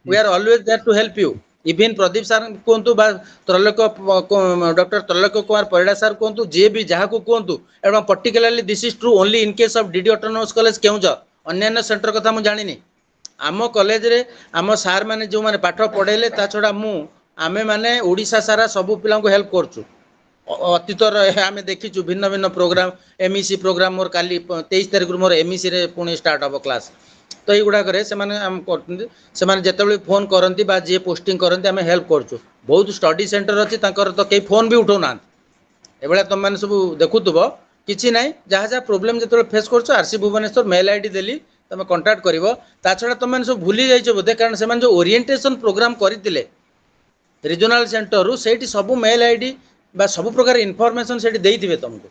we are always there to help you even Pradeep sir कहतु बा त्रैलोक डॉक्टर त्रैलोक कुमार परिड़ा सर कहतु जे भी जहाँ को कहतु एवं particularly this is true only in case of DD autonomous college Keonjhar अन्य सेंटर कथा मु जानिनी आम कॉलेज रे आम सार माने जो माने पाठ पढ़ेले ता छड़ा मु आमे माने ओडिशा सारा सब पिला को हेल्प करछु अतीतर आम देखीचु भिन्न भिन्न प्रोग्राम एमईसी प्रोग्राम मोर काली 23 तारिख मोर एमईसी रे पुणी स्टार्ट हम क्लास तो युवाक से फोन करती जी पोस्टिंग करती आम हेल्प करुँ बहुत स्टडी सेंटर अच्छी तो कई फोन भी उठाऊ ना एभा तुम मैंने सब देखुव कि ना जहाँ जहाँ प्रोब्लेम जो फेस कर आरसी भुवनेश्वर मेल आईडी देली तुम कंटाक्ट कर छड़ा तुम मैंने सब भूली जाइए बोधे कारण से जो ओरिएंटेशन प्रोग्राम करते रिजनाल सेंटर रू से सब मेल आईडी बा सब प्रकार इनफॉरमेशन से देते तुमको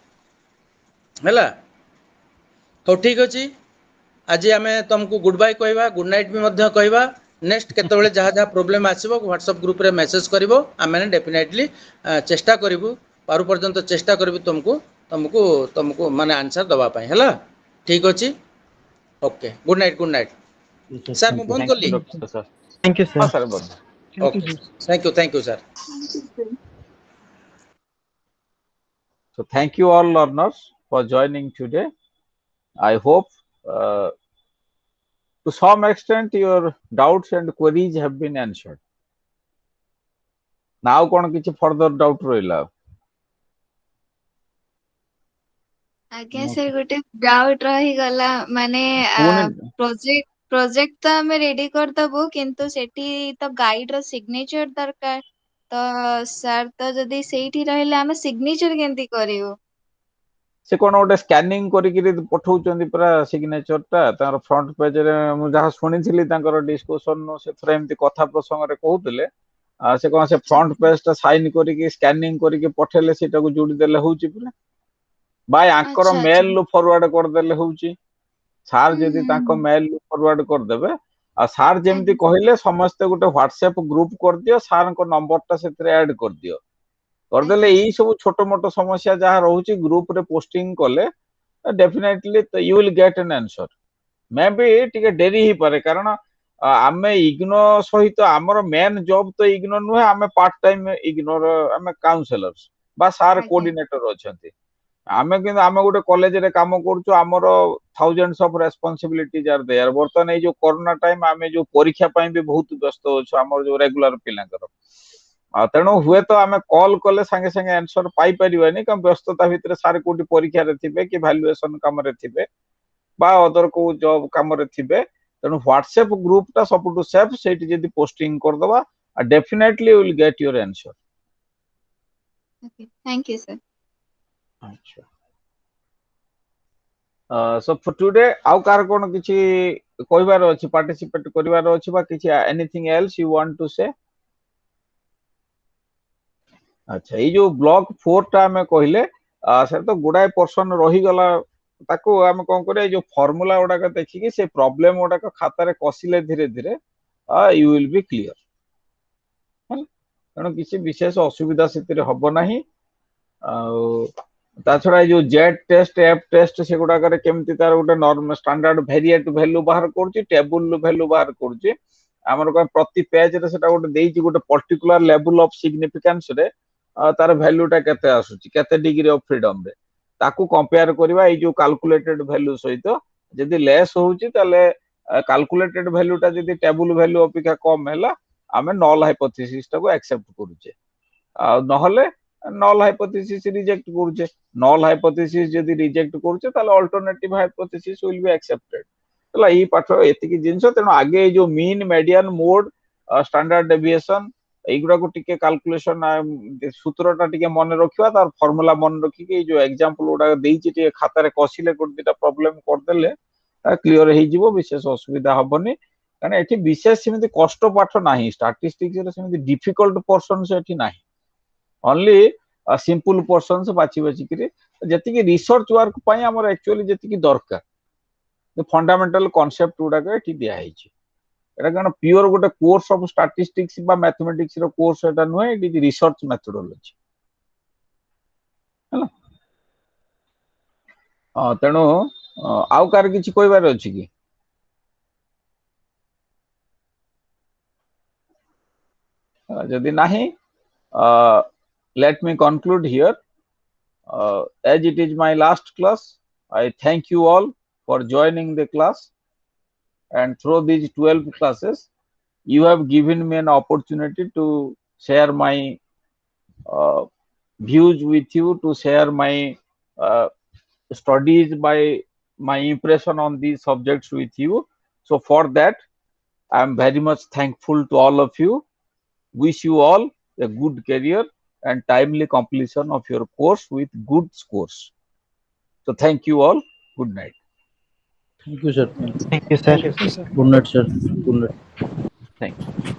है तो ठीक अच्छे आज आम तुमको गुड बाय कहवा गुड नाइट भी कहवा नेक्स्ट केतबेले जहाँ जहाँ प्रोब्लेम आसो व्हाट्सएप ग्रुप रे मेसेज कर आम डेफिनेटली चेष्टा करूँ पारु पर्यंत चेष्टा करूँ तुमको तुमको तुमको माने आंसर दवापाई है ठीक अच्छे ओके गुड नाइट सर मुझे बंद कली थैंक यू हाँ सर सर बंद okay thank you sir So thank you all learners for joining today. I hope to some extent your doubts and queries have been answered. Now कौन किसी further doubt रहिला? आज्ञा sir गोटे doubt रही गला माने project तो हमें रेडी कर दबो किंतु सेठी तो गाइड रो सिग्नेचर दरकार तो सर तो जदी सेठी रहले हमें सिग्नेचर केंती करियो से कौन गोटे स्कैनिंग करिकि पठाउचंदी पूरा सिग्नेचर टा तार फ्रंट पेज रे मु जहा सुनिथिली तांकर डिस्कशन नो से थरे एमती कथा प्रसंग रे कहउतले से कौन से फ्रंट पेज टा साइन करिकि स्कैनिंग करिकि पठेले सेटा को जोड़ी देले होउची पूरा बाय आंकर अच्छा मेल लो फॉरवर्ड कर देले होउची सार जदी तांको मेल लो फॉरवर्ड कर देबे आ सार जेमती कहले समस्त गोटे व्हाट्सएप ग्रुप कर दियो सार को नंबर टा सेतरे ऐड कर दियो करदेले यही सब छोट मोट समस्या जहाँ रोचे ग्रुप रे पोस्टिंग कले definitely you will get an answer मे भी टिके डेरी ही पारे कारण आमे इग्नो सहित आमर मेन जॉब तो इग्नो नुहे आमे पार्ट टाइम इग्नोर आमे काउंसलर्स बा सार कोऑर्डिनेटर अछंती आमे किंतु आमे गोटे कॉलेज रे काम करछु आमर थाउजेंड्स ऑफ रेस्पोंसिबिलिटीज आर देयर बर्तन ए जो कोरोना टाइम आमे जो परीक्षा पई भी बहुत व्यस्त अछु आमर जो रेगुलर पिलांकर तेणु हुए तो आम कॉल कले सांगे सांगे आंसर पाई परिवानी कम व्यस्तता भितर सारे कोटी परीक्षा रे थिबे कि वैल्यूएशन काम रे थिबे बा अदर को जॉब काम रे थिबे तेणु व्हाट्सएप ग्रुप टा सबटू सेफ सेठी जदी पोस्टिंग कर दवा definitely will get your answer okay thank you sir अच्छा सो फॉर टुडे आउ कार कोन किछि कहबार अछि पार्टिसिपेट करिवार अछि बा किछि anything else you want to say अच्छा ये जो ब्लॉक 4 टा में कहले सर तो गुडाय पर्सन रही गला ताको हम कोन करे जो फार्मूला ओडा का देखि कि से प्रॉब्लम ओडा का खाता रे कसिले धीरे धीरे यू विल बी क्लियर कारण किसी विशेष असुविधा सेतिर हबो नाही ता छडा जो जेट टेस्ट एप टेस्ट से गुडा करे केमति तार गोटे नॉर्मल स्टैंडर्ड वेरिएट वैल्यू बाहर करछि टेबल वैल्यू बाहर करछि हमर को प्रति पेज रे सेटा गोटे देछि गोटे पर्टिकुलर लेवल ऑफ सिग्निफिकेंस रे तार वैल्यूटा केते आसुची केते डिग्री ऑफ फ्रीडम रे ताकू कंपेयर करबा ए जो कैलकुलेटेड वैल्यू सहित जदी लेस होउची ताले कैलकुलेटेड वैल्यूटा जदी टेबल वैल्यू अपेक्षा कम हैला हमें नल हाइपोथेसिस टा को एक्सेप्ट करूचे नहले नल हाइपोथेसिस रिजेक्ट करूचे नल हाइपोथेसिस जदी रिजेक्ट करूचे ताले alternative hypothesis will be accepted तला ई पाठ एति की जिंस तेनो आगे जो mean median mode standard deviation एगुड़ा को टिके कैलकुलेशन सूत्रटा टिके मन रखिबा तार फार्मूला मन रखि के जो एग्जांपल उडा देइछि टिके खाता रे कसिले कोड दिटा प्रॉब्लम कर देले क्लियर हे जिवो विशेष असुविधा हबनी कारण एठी विशेष सेमिति कष्ट पाठ नाही स्टैटिस्टिक्स रे सेमिति डिफिकल्ट पोर्शन से एठी नाही ओनली सिंपल पोर्शंस बाची बाची के जति की रिसर्च वर्क पई हमर एक्चुअली जति की दरकार फंडामेंटल कांसेप्ट उडा के एठी दिया हिछि एटा कण प्योर गोटे कोर्स ऑफ स्टैटिस्टिक्स बा मैथमेटिक्स रो कोर्स एटा नुहे इट इज रिसर्च मेथोडोलॉजी हैला तेणु आउ कार किछि कहबार अछि कि जदि नाही let me conclude here. As it is my last class, I thank you all for joining the class, and through these 12 classes you have given me an opportunity to share my views with you, to share my uh, studies, by my impression on these subjects with you. So for that I am very much thankful to all of you. Wish you all a good career and timely completion of your course with good scores. So thank you all. Good night. Thank you, sir. Thank you. Thank you, sir. Good night, sir. Good night. Thank you.